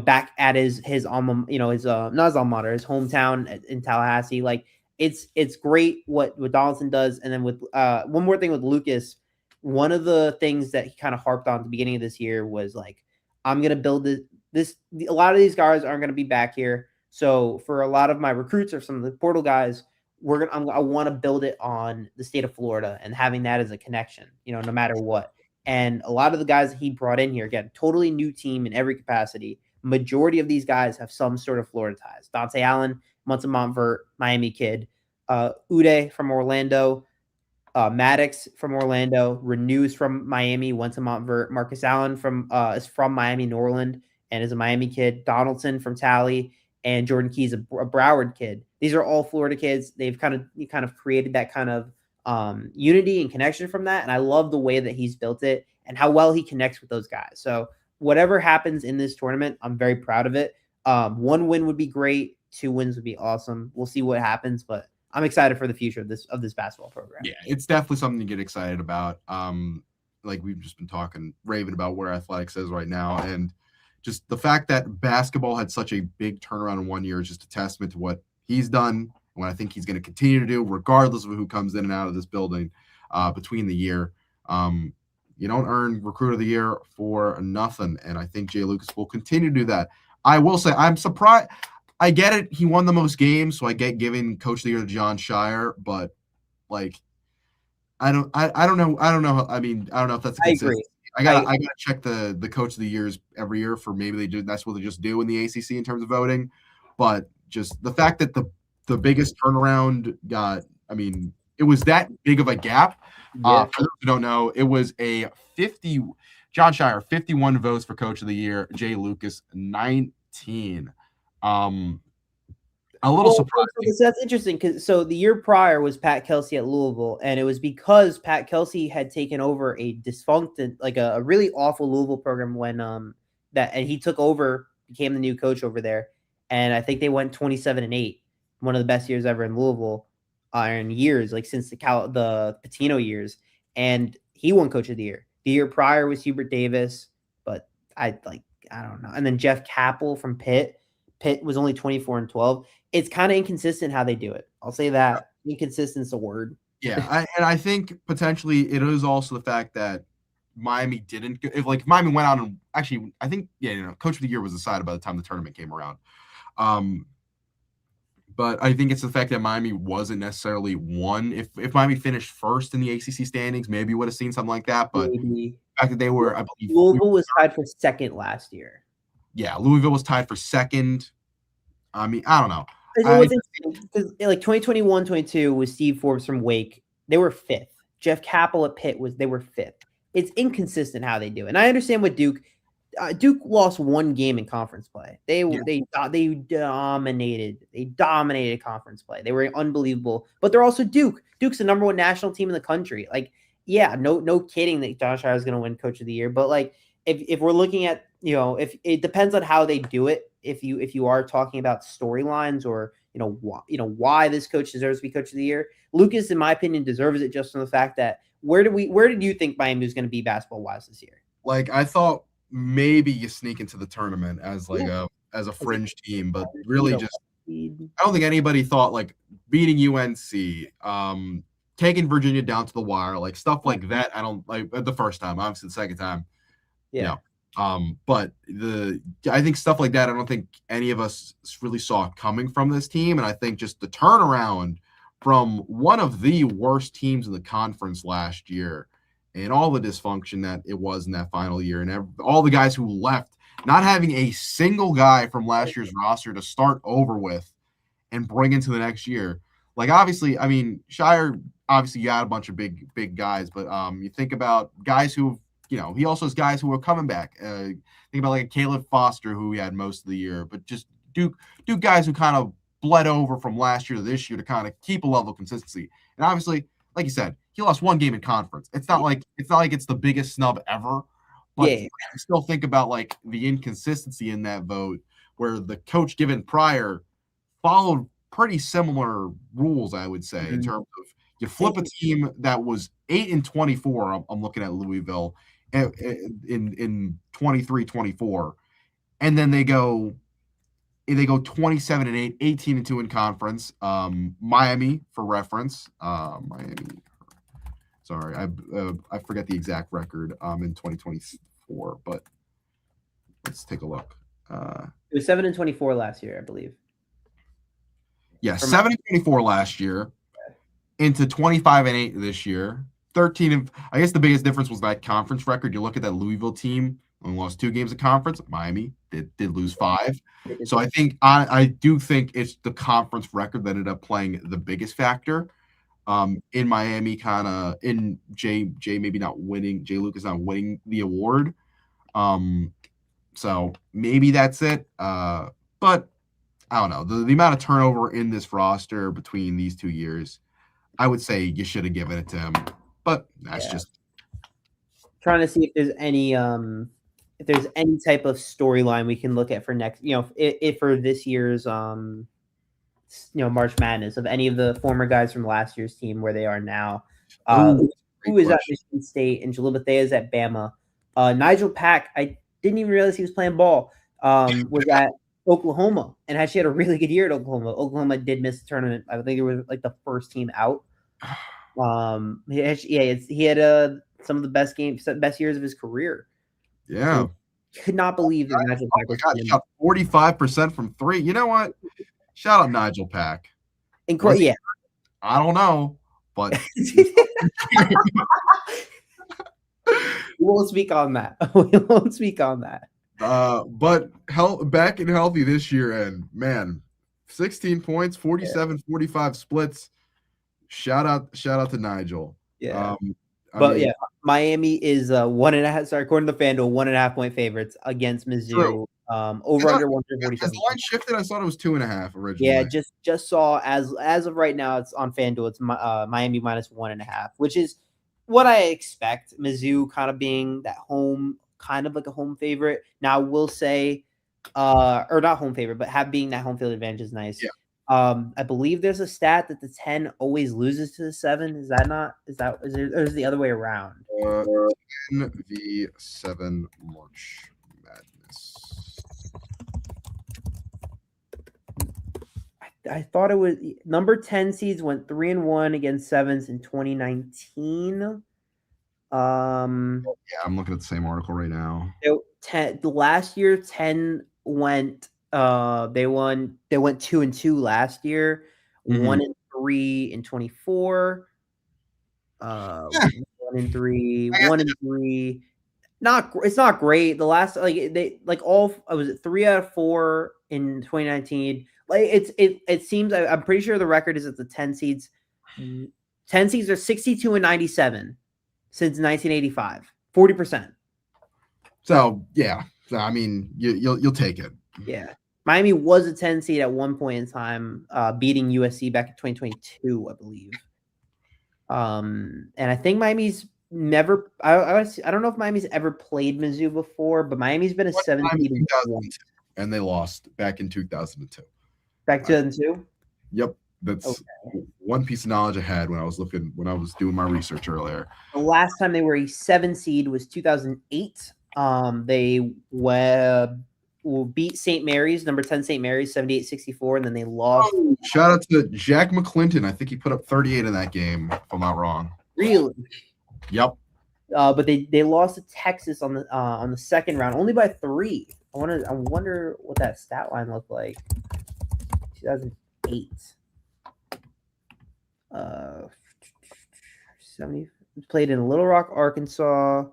back at his alma, his not his alma mater, his hometown in Tallahassee. Like it's great what Donaldson does. And then with one more thing with Lucas, one of the things that he kind of harped on at the beginning of this year was like, I'm gonna build this a lot of these guys aren't gonna be back here. So for a lot of my recruits or some of the portal guys, I want to build it on the state of Florida and having that as a connection, no matter what. And a lot of the guys that he brought in here, again, totally new team in every capacity. Majority of these guys have some sort of Florida ties. Dante Allen, Munson Montvert, Miami kid. Uday from Orlando. Maddox from Orlando. Renews from Miami, went to Montvert. Marcus Allen is from Miami, Norland, and is a Miami kid. Donaldson from Tally. And Jordan Key's a Broward kid. These are all Florida kids. They've kind of created that kind of unity and connection from that. And I love the way that he's built it and how well he connects with those guys. So whatever happens in this tournament, I'm very proud of it. One win would be great. 2 wins would be awesome. We'll see what happens, but I'm excited for the future of this basketball program. Yeah, it's definitely something to get excited about. Like we've just been raving about where athletics is right now, and just the fact that basketball had such a big turnaround in 1 year is just a testament to what he's done, what I think he's going to continue to do, regardless of who comes in and out of this building between the year. You don't earn Recruit of the Year for nothing, and I think Jay Lucas will continue to do that. I will say I'm surprised. I get it. He won the most games, so I get giving Coach of the Year to John Shire, but like I don't know. I don't know. I mean, I don't know if that's a I consistent. agree. I gotta check the Coach of the Years every year for maybe they do that's what they just do in the ACC in terms of voting, but just the fact that the biggest turnaround got. I mean, it was that big of a gap. Yeah. For those who don't know, it was a 50. John Shire 51 votes for Coach of the Year. Jay Lucas 19. A little surprising. So that's interesting because the year prior was Pat Kelsey at Louisville, and it was because Pat Kelsey had taken over a defunct, like a really awful Louisville program when and he took over, became the new coach over there, and I think they went 27-8, one of the best years ever in Louisville, in years like since the Patino years, and he won Coach of the Year. The year prior was Hubert Davis, but I don't know, and then Jeff Capel from Pitt. Pitt was only 24-12. It's kind of inconsistent how they do it. I'll say that. Inconsistent's a word. Yeah, and I think potentially it is also the fact that Miami didn't. If Miami went out and actually, I think Coach of the Year was decided by the time the tournament came around. But I think it's the fact that Miami wasn't necessarily one. If Miami finished first in the ACC standings, maybe you would have seen something like that. But maybe. The fact that they were, I believe, Louisville was tied for second last year. Yeah, Louisville was tied for second. I mean, I don't know. Because like 2021-22 was Steve Forbes from Wake. They were fifth. Jeff Capel at Pitt they were fifth. It's inconsistent how they do it. And I understand what Duke lost one game in conference play. They dominated. They dominated conference play. They were unbelievable. But they're also Duke. Duke's the number one national team in the country. Like, yeah, no kidding that John Shire is going to win Coach of the Year. But like, if we're looking at, if it depends on how they do it. If you are talking about storylines or why this coach deserves to be Coach of the Year, Lucas, in my opinion, deserves it just from the fact that where did you think Miami was going to be basketball wise this year? Like, I thought maybe you sneak into the tournament as a fringe team, but really just I don't think anybody thought like beating UNC, taking Virginia down to the wire, like stuff like that. I don't like the first time, obviously the second time. Yeah. But I think stuff like that, I don't think any of us really saw coming from this team. And I think just the turnaround from one of the worst teams in the conference last year and all the dysfunction that it was in that final year and all the guys who left, not having a single guy from last year's roster to start over with and bring into the next year. Like, obviously, I mean, Shire obviously got a bunch of big guys, but you think about guys who he also has guys who are coming back. Think about like Caleb Foster, who he had most of the year, but just Duke guys who kind of bled over from last year to this year to kind of keep a level of consistency. And obviously, like you said, he lost one game in conference. It's not like it's the biggest snub ever, but I still think about like the inconsistency in that vote, where the coach given prior followed pretty similar rules, I would say, in terms of you flip a team that was 8-24. I'm looking at Louisville in 23-24, and then they go 27-8, 18-2 in conference. Miami, for reference, Miami. Sorry, I forget the exact record in 2024, but let's take a look. It was 7-24 last year, I believe. Yeah, 7-24 last year into 25-8 this year. 13. I guess the biggest difference was that conference record. You look at that Louisville team, only lost 2 games of conference. Miami did lose 5. So I think I do think it's the conference record that ended up playing the biggest factor. In Miami, kind of in Jay maybe not winning. Jay Lucas not winning the award. So maybe that's it. But I don't know. The amount of turnover in this roster between these 2 years, I would say you should have given it to him. But that's just trying to see if there's any type of storyline we can look at for next, if for this year's March Madness, of any of the former guys from last year's team where they are now. Who is at Michigan State and Jalil Bethea is at Bama. Nigel Pack, I didn't even realize he was playing ball. Was at Oklahoma, and actually had a really good year at Oklahoma. Oklahoma did miss the tournament. I think it was like the first team out. He had some of the best years of his career. Yeah. So could not believe that Nigel Oh Pack my was God, he shot 45% from three. You know what? Shout out Nigel Pack. Was he? Yeah. I don't know, but We won't speak on that. We won't speak on that. but back and healthy this year, and man, 16 points, 47-45 splits. Shout out to Nigel. Yeah. I But mean, yeah, Miami is 1.5. Sorry, according to FanDuel, 1.5-point favorites against Mizzou. true. Over under 147. Has the line shifted? I thought it was 2.5 originally. Yeah, just saw as of right now, it's on FanDuel. It's Miami minus 1.5, which is what I expect. Mizzou kind of being that home, kind of like a home favorite. Now, we'll say, or not home favorite, but being that home field advantage is nice. Yeah. I believe there's a stat that the 10 always loses to the 7. Is that not? Is it the other way around? 10 v 7 March Madness. I thought it was number 10 seeds went 3-1 against 7s in 2019. Yeah, I'm looking at the same article right now. Last year 10 went they went 2-2 last year, 1-3 in 24. 1-3, 1-3. It's not great. The last was it 3 out of 4 in 2019. Like it seems I'm pretty sure the record is that the 10 seeds. 10 seeds are 62-97 since 1985. 40%. So yeah, I mean you'll take it. Yeah, Miami was a 10 seed at one point in time, beating USC back in 2022, I believe. And I think Miami's never. I don't know if Miami's ever played Mizzou before, but Miami's been a 7 seed in 2002, and they lost back in 2002. Back 2002. Yep, that's one piece of knowledge I had when I was doing my research earlier. The last time they were a 7 seed was 2008. They beat St. Mary's, number 10 St. Mary's, 78-64, and then they lost. Oh, shout out to Jack McClinton. I think he put up 38 in that game, if I'm not wrong. Really? Yep. But they lost to Texas on the second round, only by 3. I wonder what that stat line looked like. 2008. 70 played in Little Rock, Arkansas.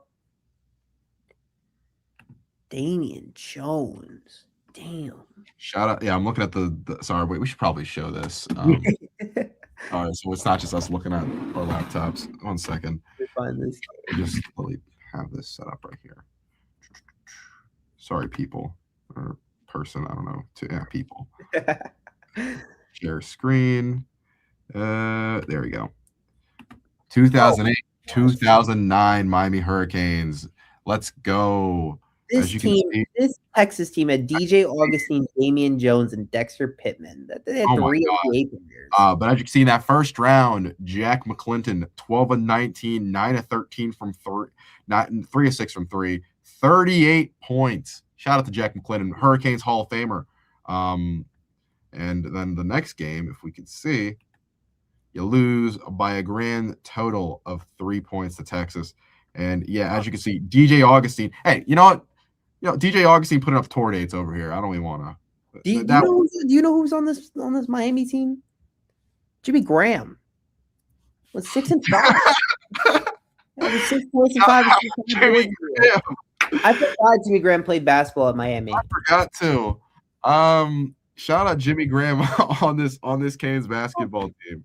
Damian Jones. Damn. Shout out. Yeah, I'm looking at the sorry, wait, we should probably show this. All right, so it's not just us looking at our laptops. 1 second. Find this. Just really have this set up right here. Sorry, people or person. I don't know. People. Share screen. There we go. 2008, 2009 Miami Hurricanes. Let's go. This Texas team had DJ Augustine, Damian Jones, and Dexter Pittman. They had 3 NBA players. But as you can see in that first round, Jack McClinton, 12-19, 9-13 from 3, 3-6 from 3, 38 points. Shout out to Jack McClinton, Hurricanes Hall of Famer. And then the next game, if we could see, you lose by a grand total of 3 points to Texas. And yeah, as you can see, DJ Augustine. Hey, you know what? DJ Augustine putting up tour dates over here. I don't even want to. Do you know who's on this Miami team? Jimmy Graham was 6-5. 6 points and 5. I forgot Jimmy Graham played basketball at Miami. I forgot to. Shout out Jimmy Graham on this Canes basketball team.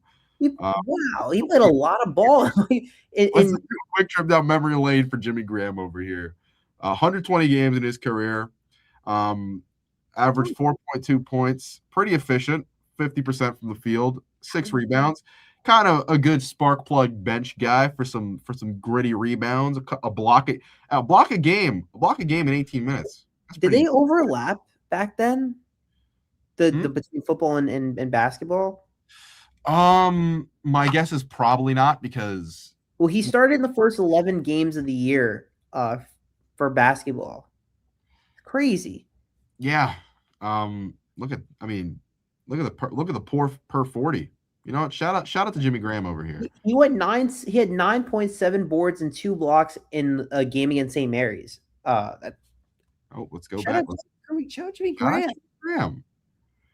Wow, he played a lot of ball. Quick trip down memory lane for Jimmy Graham over here. 120 games in his career. Averaged 4.2 points. Pretty efficient. 50% from the field. 6 rebounds. Kind of a good spark plug bench guy for some gritty rebounds. A block a game in 18 minutes. Did they overlap back then? The between football and basketball? My guess is probably not because he started in the first 11 games of the year for basketball. Crazy. Yeah. Look at look at the poor per 40. You know what? Shout out to Jimmy Graham over here. He went nine. He had 9.7 boards and 2 blocks in a game against St. Mary's. Oh, let's go Shout back. out shout out Jimmy Shout out Graham. Jimmy Graham.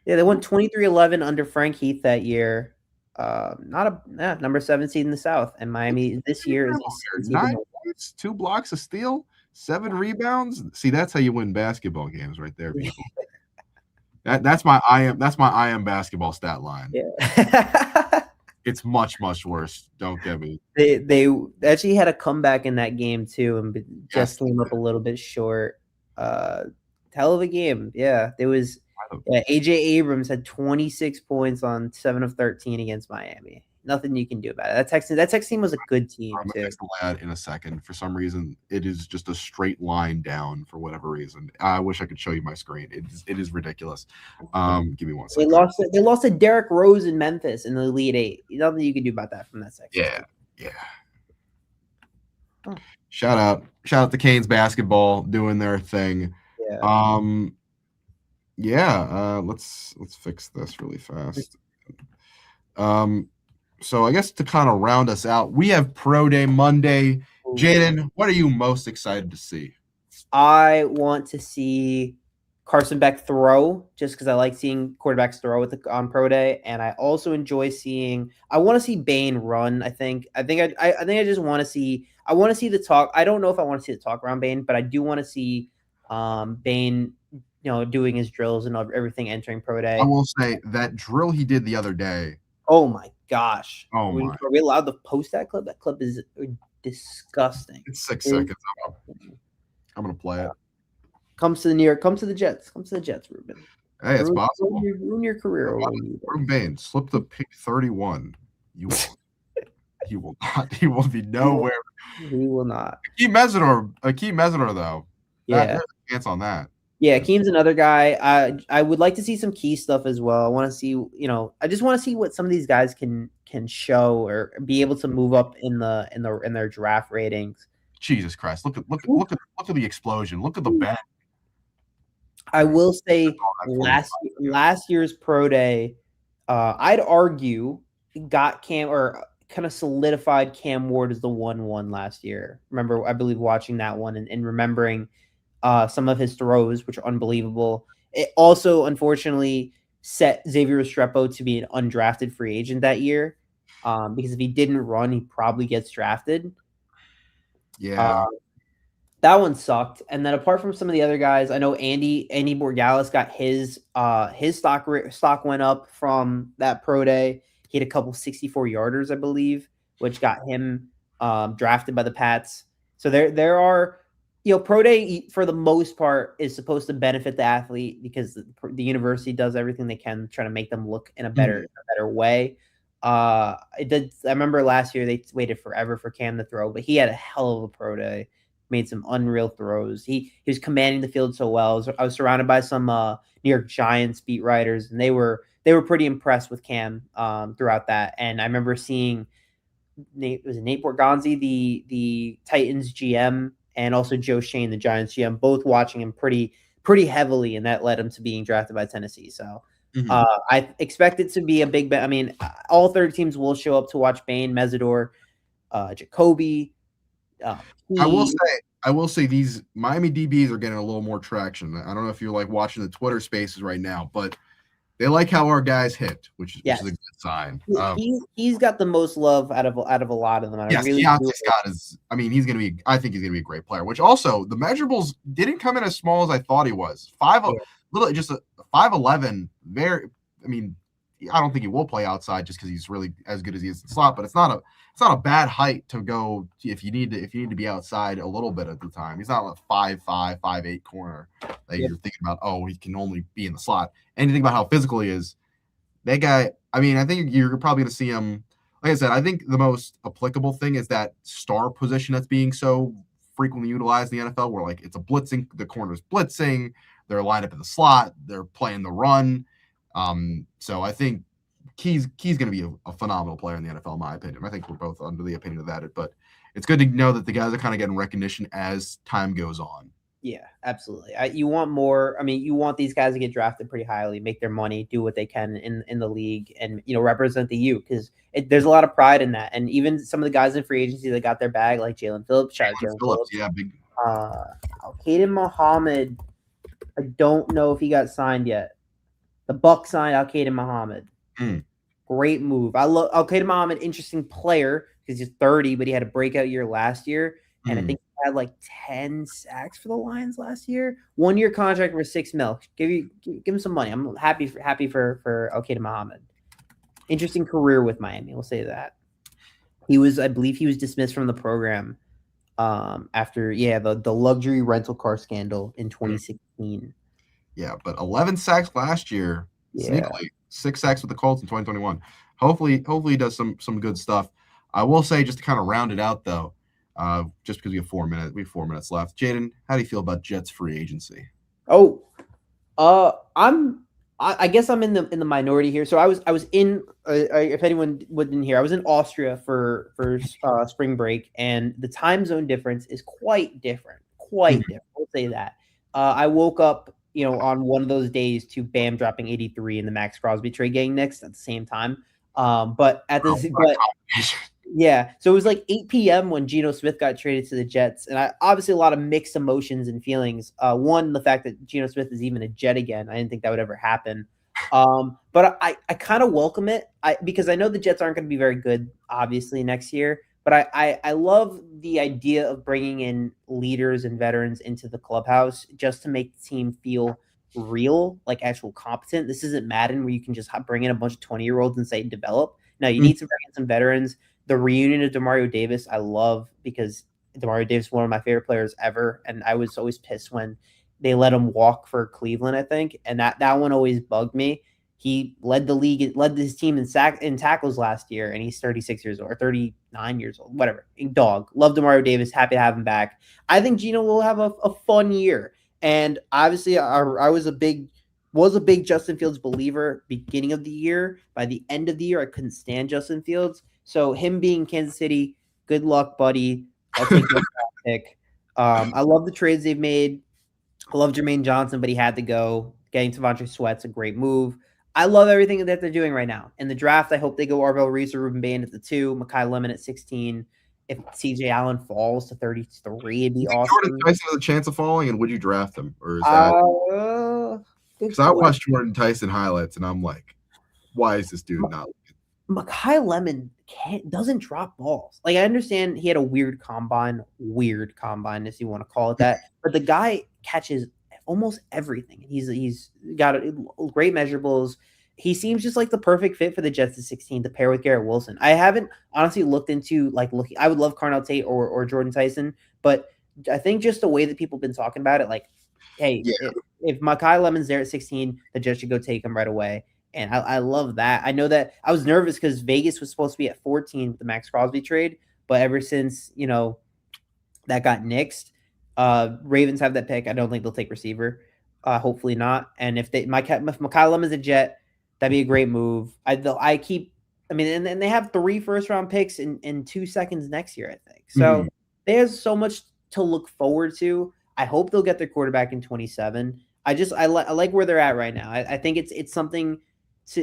Yeah, they won 23-11 under Frank Heath that year. Not a number 7 seed in the South, and Miami this year is a 7 seed in 9 the points, 2 blocks, a steal, 7 rebounds. See, that's how you win basketball games, right there, people. That's my I am basketball stat line. Yeah. It's much worse. Don't get me. They actually had a comeback in that game too, and just came up a little bit short. Hell of a game. Yeah, there was. Yeah, AJ Abrams had 26 points on 7 of 13 against Miami. Nothing you can do about it. That Texas team was a good team I'm too. gonna fix the lad in a second. For some reason, it is just a straight line down. For whatever reason, I wish I could show you my screen. It is ridiculous. Give me one second. They lost to Derrick Rose in Memphis in the Elite Eight. Nothing you can do about that from that section. Yeah. Huh. Shout out to Canes basketball doing their thing. Yeah. Let's fix this really fast. So I guess to kind of round us out, we have Pro Day Monday. Jaden, what are you most excited to see? I want to see Carson Beck throw, just because I like seeing quarterbacks throw on Pro Day, and I also enjoy seeing. I want to see Bane run. I think I just want to see. I want to see the talk. I don't know if I want to see the talk around Bane, but I do want to see Bane, doing his drills and everything entering Pro Day. I will say that drill he did the other day. Oh my gosh! Oh my! Are we allowed to post that clip? That clip is disgusting. It's 6 seconds. I'm gonna play it. Come to the Jets. Come to the Jets, Ruben. Hey, it's possible. Ruin your career. Ruben Bain, slip the pick 31. You won't. He will not. He will be nowhere. He will not. Akeem Mesidor, though. Yeah, there's a chance on that. Yeah, Akeem's another guy. I would like to see some key stuff as well. I want to see, I just want to see what some of these guys can show or be able to move up in their draft ratings. Jesus Christ! Look at the explosion. Look at the bend. I will say last year's Pro Day, I'd argue got Cam or kind of solidified Cam Ward as the 1-1 last year. Remember, I believe watching that one and remembering some of his throws, which are unbelievable. It also, unfortunately, set Xavier Restrepo to be an undrafted free agent that year, because if he didn't run, he probably gets drafted. Yeah. That one sucked. And then apart from some of the other guys, I know Andy Borgalis got his stock went up from that Pro Day. He had a couple 64-yarders, I believe, which got him drafted by the Pats. So there are, Pro Day for the most part is supposed to benefit the athlete because the university does everything they can trying to make them look in a better way. It did. I remember last year they waited forever for Cam to throw, but he had a hell of a Pro Day. Made some unreal throws. He was commanding the field so well. I was surrounded by some New York Giants beat writers, and they were pretty impressed with Cam throughout that. And I remember seeing Nate Borgonzi, the Titans GM, and also Joe Shane, the Giants GM, both watching him pretty heavily, and that led him to being drafted by Tennessee. So I expect it to be a big bet. I mean, all 30 teams will show up to watch Bane, Mesidor, Jacoby. I will say these Miami DBs are getting a little more traction. I don't know if you're like watching the Twitter spaces right now, but they like how our guys hit, which is a good sign. He's got the most love out of a lot of them. I think he's gonna be a great player. Which also the measurables didn't come in as small as I thought he was. 5'11". I don't think he will play outside just because he's really as good as he is in slot, but it's not a bad height to go if you need to be outside a little bit at the time. He's not a 5'5", 5'8" corner that you're thinking about, he can only be in the slot. And you think about how physical he is, that guy, I think you're probably gonna see him. Like I said, I think the most applicable thing is that star position that's being so frequently utilized in the NFL, where like it's a blitzing, the corner's blitzing, they're lined up in the slot, they're playing the run. So I think Key's going to be a phenomenal player in the NFL, in my opinion. I think we're both under the opinion of that, but it's good to know that the guys are kind of getting recognition as time goes on. Yeah, absolutely. You want more. I mean, you want these guys to get drafted pretty highly, make their money, do what they can in the league, and represent the U, because there's a lot of pride in that. And even some of the guys in free agency that got their bag, like Jalen Phillips, shout out Jalen Jalen Phillips, Phillips. yeah, big. Al-Qaeda Muhammad, I don't know if he got signed yet. The Bucks signed Al-Qaeda Muhammad. Mm. Great move. I love Al-Qaeda Muhammad, interesting player because he's 30, but he had a breakout year last year. And I think he had like 10 sacks for the Lions last year. 1-year contract for $6 million. Give him some money. I'm happy for Al-Qaeda Muhammad. Interesting career with Miami. We'll say that. I believe he was dismissed from the program after the luxury rental car scandal in 2016. Yeah, but 11 sacks last year. Yeah. Sneakily, 6 sacks with the Colts in 2021. Hopefully he does some good stuff. I will say, just to kind of round it out though, just because we have 4 minutes left. Jaden, how do you feel about Jets free agency? Oh, I guess I'm in the minority here. So I was in if anyone wouldn't hear, I was in Austria for spring break, and the time zone difference is quite different. Quite different. I'll say that. I woke up, on one of those days to Bam dropping 83 and the Max Crosby trade getting next at the same time. But yeah, so it was like 8 p.m. when Geno Smith got traded to the Jets, and obviously a lot of mixed emotions and feelings. One, the fact that Geno Smith is even a Jet again. I didn't think that would ever happen. But I kind of welcome it because I know the Jets aren't going to be very good, obviously, next year. But I love the idea of bringing in leaders and veterans into the clubhouse just to make the team feel real, like actual competent. This isn't Madden where you can just bring in a bunch of 20-year-olds and say develop. No, you need to bring in some veterans. The reunion of Demario Davis, I love, because Demario Davis is one of my favorite players ever, and I was always pissed when they let him walk for Cleveland, I think, and that one always bugged me. He led the league, led his team in tackles last year, and he's 36 years old or 39 years old, whatever. Dog, love Demario Davis, happy to have him back. I think Geno will have a fun year, and obviously, I was a big Justin Fields believer beginning of the year. By the end of the year, I couldn't stand Justin Fields. So him being Kansas City, good luck, buddy. I'll take that pick. I love the trades they've made. I love Jermaine Johnson, but he had to go. Getting Devontae Sweat's a great move. I love everything that they're doing right now. In the draft, I hope they go Arvell Reese or Ruben Bain at the 2, Mekhi Lemon at 16. If CJ Allen falls to 33, it'd be awesome. Jordan Tyson has a chance of falling, and would you draft him? Or is that because I watched Jordan Tyson highlights and I'm like, why is this dude not? Mekhi Lemon doesn't drop balls. Like, I understand he had a weird combine, if you want to call it that, but the guy catches almost everything. He's got great measurables. He seems just like the perfect fit for the Jets at 16 to pair with Garrett Wilson. I haven't honestly looked into I would love Carnell Tate or Jordan Tyson, but I think just the way that people have been talking about it, like, hey, if Mekhi Lemon's there at 16, the Jets should go take him right away. And I love that. I know that I was nervous because Vegas was supposed to be at 14 with the Max Crosby trade, but ever since, that got nixed, Ravens have that pick. I don't think they'll take receiver. Hopefully not. And if Mekhi Lemon's a Jet, that'd be a great move. And they have 3 first-round picks in 2 seconds next year, I think. So there's so much to look forward to. I hope they'll get their quarterback in 27. I like where they're at right now. I think it's something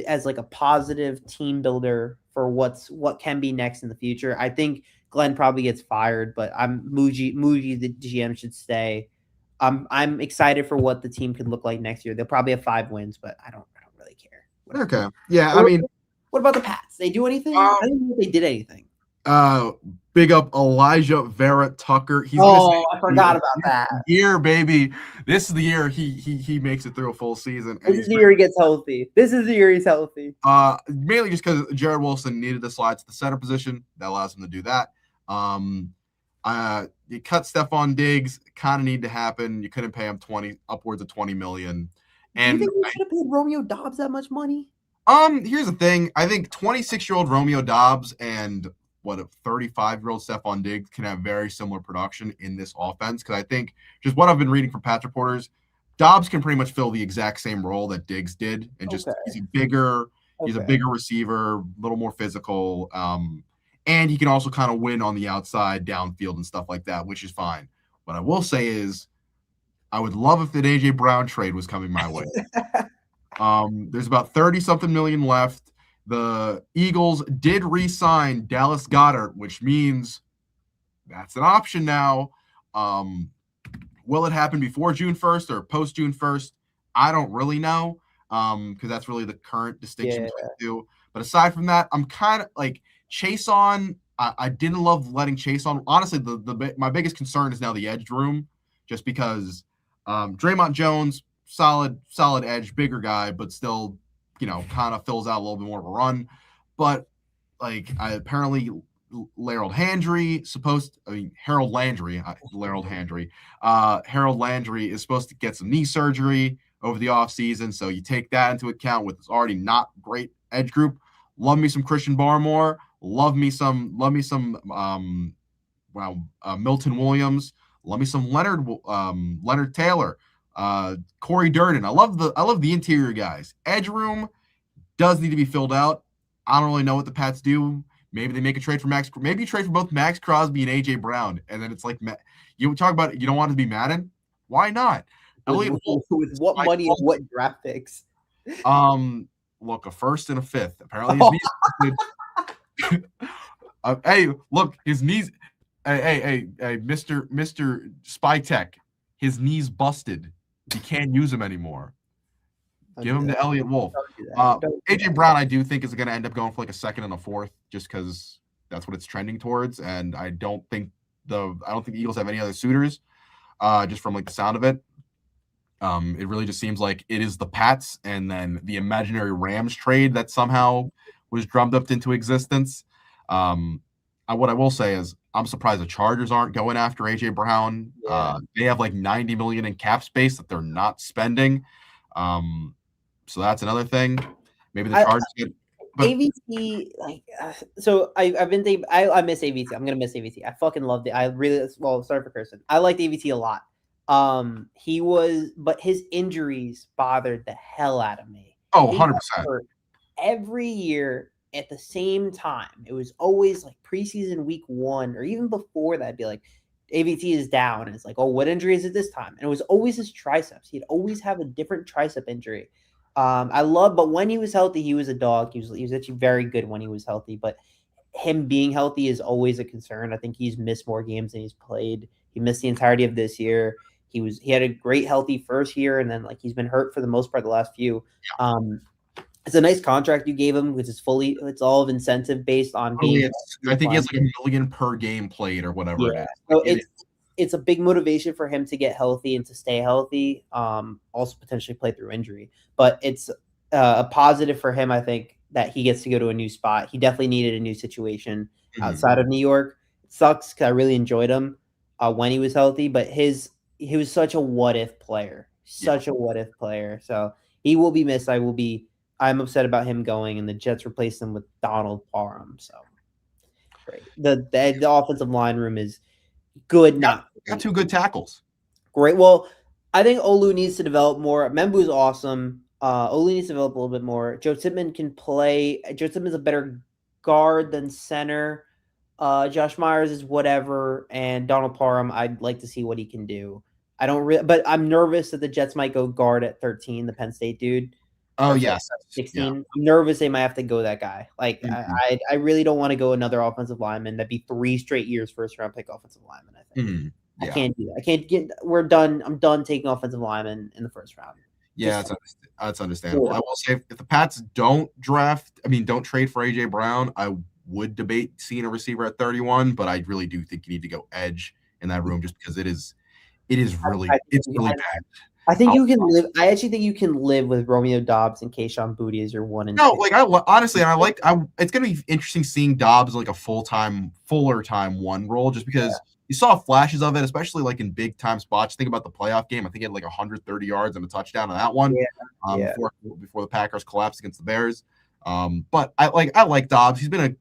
as like a positive team builder for what can be next in the future. I think Glenn probably gets fired, but Muji the GM should stay. I'm excited for what the team could look like next year. They'll probably have 5 wins, but I don't really care. Okay. Yeah, I mean, what about the Pats? They do anything? I don't know if they did anything. Big up Elijah Vera Tucker. I forgot about that. Year, baby. This is the year he makes it through a full season. This is the year he gets healthy. This is the year he's healthy. Mainly just because Jared Wilson needed the slide to the center position. That allows him to do that. You cut Stephon Diggs, kind of need to happen. You couldn't pay him upwards of $20 million. And do you think we should have paid Romeo Doubs that much money? Here's the thing. I think 26-year-old Romeo Doubs and a 35-year-old Stephon Diggs can have very similar production in this offense. Because I think just what I've been reading from Pats reporters, Doubs can pretty much fill the exact same role that Diggs did, and just he's a bigger receiver, a little more physical, and he can also kind of win on the outside, downfield, and stuff like that, which is fine. What I will say is I would love if the AJ Brown trade was coming my way. There's about 30-something million left. The Eagles did re-sign Dallas Goedert, which means that's an option now. Will it happen before June 1st or post June 1st? I don't really know, because that's really the current distinction Yeah. between the two. But aside from that, I'm kind of like Chase on. I didn't love letting Chase on. Honestly, my biggest concern is now the edge room, just because Draymond Jones, solid edge, bigger guy, but still, kind of fills out a little bit more of a run. But like, apparently Harold Landry, Harold Landry is supposed to get some knee surgery over the offseason. So you take that into account with this already not great edge group. Love me some Christian Barmore. Love me some Milton Williams. Love me some Leonard Taylor, Corey Durden. I love the interior guys. Edge room does need to be filled out. I don't really know what the Pats do. Maybe they make a trade for Max. Maybe you trade for both Max Crosby and AJ Brown, and then it's like you talk about it. You don't want to be Madden. Why not? With what money and what draft picks? Look, a first and a fifth. Apparently, his knees. Hey, look, his knees. Hey, Mister Spy Tech. His knees busted. You can't use him anymore. Give him to Elliott Wolf. AJ Brown, I do think is going to end up going for like a second and a fourth, just because that's what it's trending towards. And I don't think the Eagles have any other suitors. Just from like the sound of it, it really just seems like it is the Pats and then the imaginary Rams trade that somehow was drummed up into existence. What I will say is I'm surprised the Chargers aren't going after AJ Brown. Yeah. They have like $90 million in cap space that they're not spending. So that's another thing. Maybe the Chargers get AVT, so I've been thinking I miss AVT. I'm gonna miss AVT. I fucking loved it. Sorry for cursing. I liked AVT a lot. But his injuries bothered the hell out of me. Oh, 100%. Every year at the same time. It was always like preseason week 1 or even before that, be like, AVT is down. And it's like, oh, what injury is it this time? And it was always his triceps. He'd always have a different tricep injury. But when he was healthy, he was a dog. He was actually very good when he was healthy. But him being healthy is always a concern. I think he's missed more games than he's played. He missed the entirety of this year. He had a great healthy first year, and then he's been hurt for the most part the last few. It's a nice contract you gave him, which is it's all of incentive based on being. I think he has like $1 million per game played or whatever it is. So it's a big motivation for him to get healthy and to stay healthy. Also potentially play through injury, but it's a positive for him. I think that he gets to go to a new spot. He definitely needed a new situation outside of New York. It sucks because I really enjoyed him when he was healthy, but he was such a what if player, a what if player. So he will be missed. I'm upset about him going, and the Jets replaced him with Donald Parham. So great. The offensive line room is good. Got 2 good tackles. Great. Well, I think Olu needs to develop more. Membu is awesome. Olu needs to develop a little bit more. Joe Tippmann can play. Joe Tippmann's a better guard than center. Josh Myers is whatever, and Donald Parham, I'd like to see what he can do. But I'm nervous that the Jets might go guard at 13, the Penn State dude. Oh, yes. 16. Yeah. I'm nervous they might have to go that guy. I really don't want to go another offensive lineman. That'd be 3 straight years first-round pick offensive lineman, I think. I can't do that. We're done. I'm done taking offensive linemen in the first round. Yeah, that's understandable. I will say, if the Pats don't trade for AJ Brown, I would debate seeing a receiver at 31, but I really do think you need to go edge in that room just because it is really bad. I think you can live. I actually think you can live with Romeo Doubs and Kayshon Boutte as your 1 and 2. No, honestly, it's going to be interesting seeing Doubs like a fuller time 1 role, just because you saw flashes of it, especially like in big time spots. Think about the playoff game. I think he had like 130 yards and a touchdown on that one. Before the Packers collapsed against the Bears. But I like Doubs. He's been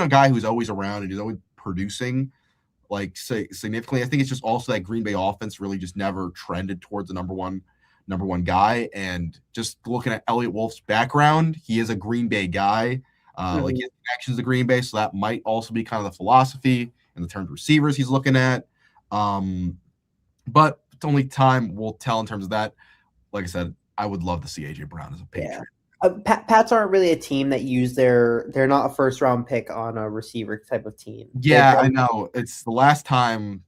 a guy who's always around and he's always producing significantly. I think it's just also that Green Bay offense really just never trended towards the number one guy. And just looking at Elliott Wolf's background, he is a Green Bay guy. He has connections to Green Bay, so that might also be kind of the philosophy in the terms of receivers he's looking at. But only time will tell in terms of that. Like I said, I would love to see AJ Brown as a Yeah. Patriot. Pats aren't really a team that use they're not a first round pick on a receiver type of team. Yeah, I know. It's the last time.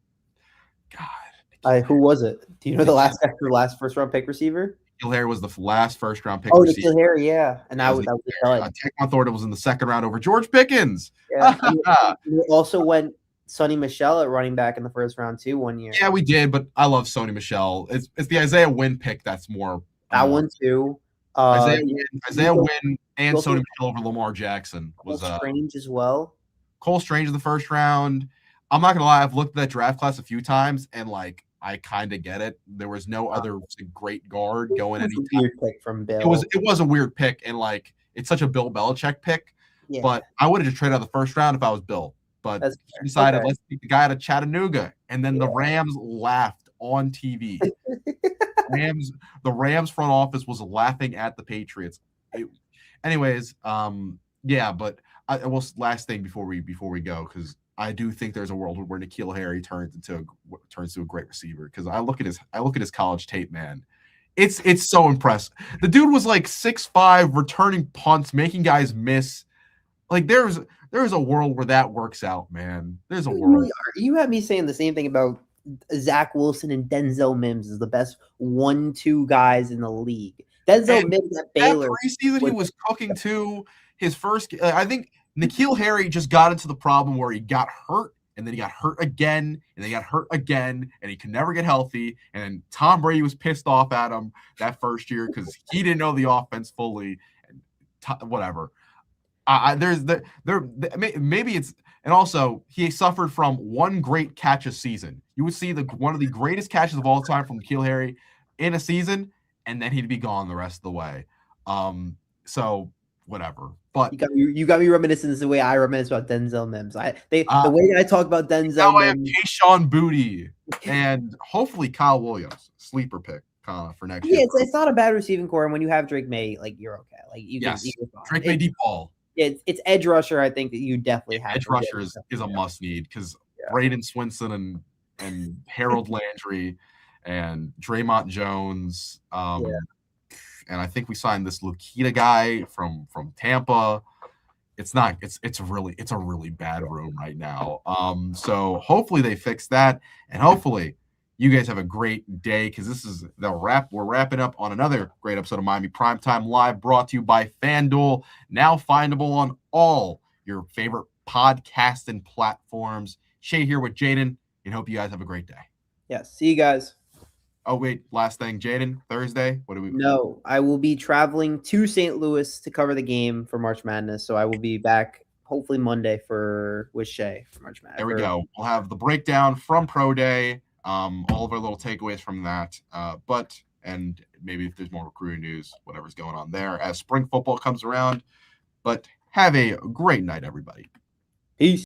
God, Who was it? Do you know the Nikhil last first round pick receiver? Harry was the last first round pick Oh, receiver. Nikhil Harry, yeah, and Yeah, that was a dud. Taquan Thornton was in the second round over George Pickens. Yeah, I mean, we also went Sonny Michel at running back in the first round too 1 year. Yeah, we did, but I love Sony Michel. It's the Isaiah Wynn pick that's more. That one too. Isaiah Wynn and Sony Michel over Lamar Jackson was Strange as well. Cole Strange in the first round. I'm not gonna lie, I've looked at that draft class a few times, and like I kind of get it. There was no other great guard going anytime. Weird pick from Bill. It was a weird pick, and like it's such a Bill Belichick pick. Yeah. But I would have just traded out the first round if I was Bill. But he decided let's take the guy out of Chattanooga, and then the Rams laughed on TV. The Rams front office was laughing at the Patriots. Anyways, but last thing before we go, because I do think there's a world where Nikhil Harry turns to a great receiver. Because I look at his college tape, man. It's so impressive. The dude was like 6'5", returning punts, making guys miss. Like there's a world where that works out, man. There's a world. You had me saying the same thing about Zach Wilson and Denzel Mims is the best 1-2 guys in the league. Denzel Mims at Baylor. That preseason he was cooking too. His first, I think Nikhil Harry just got into the problem where he got hurt, and then he got hurt again, and then he got hurt again, and he could never get healthy. And Tom Brady was pissed off at him that first year because he didn't know the offense fully. And whatever. Maybe it's, and also he suffered from one great catch a season. You would see one of the greatest catches of all time from Nikhil Harry in a season, and then he'd be gone the rest of the way. So whatever. But you got me reminiscing the way I reminisce about Denzel Mims. The way I talk about Denzel Mims. Keyshawn Booty and hopefully Kyle Williams, sleeper pick for next year. Yeah, it's not a bad receiving core, and when you have Drake May, like you're okay. Like you're Drake May deep ball. It's edge rusher. I think that you definitely have. Edge rusher is a must need because Braden Swinson and Harold Landry and Draymond Jones. And I think we signed this Lukita guy from Tampa. It's a really bad room right now. So hopefully they fix that, and hopefully you guys have a great day, because this is the wrap. We're wrapping up on another great episode of Miami Primetime Live, brought to you by FanDuel, now findable on all your favorite podcasting platforms. Shay here with Jaden, and hope you guys have a great day. Yes, see you guys. Oh, wait, last thing, Jaden, Thursday, what do we... No, I will be traveling to St. Louis to cover the game for March Madness, so I will be back hopefully Monday with Shay for March Madness. There we go. We'll have the breakdown from Pro Day, all of our little takeaways from that, and maybe if there's more recruiting news, whatever's going on there as spring football comes around. But have a great night, everybody. Peace.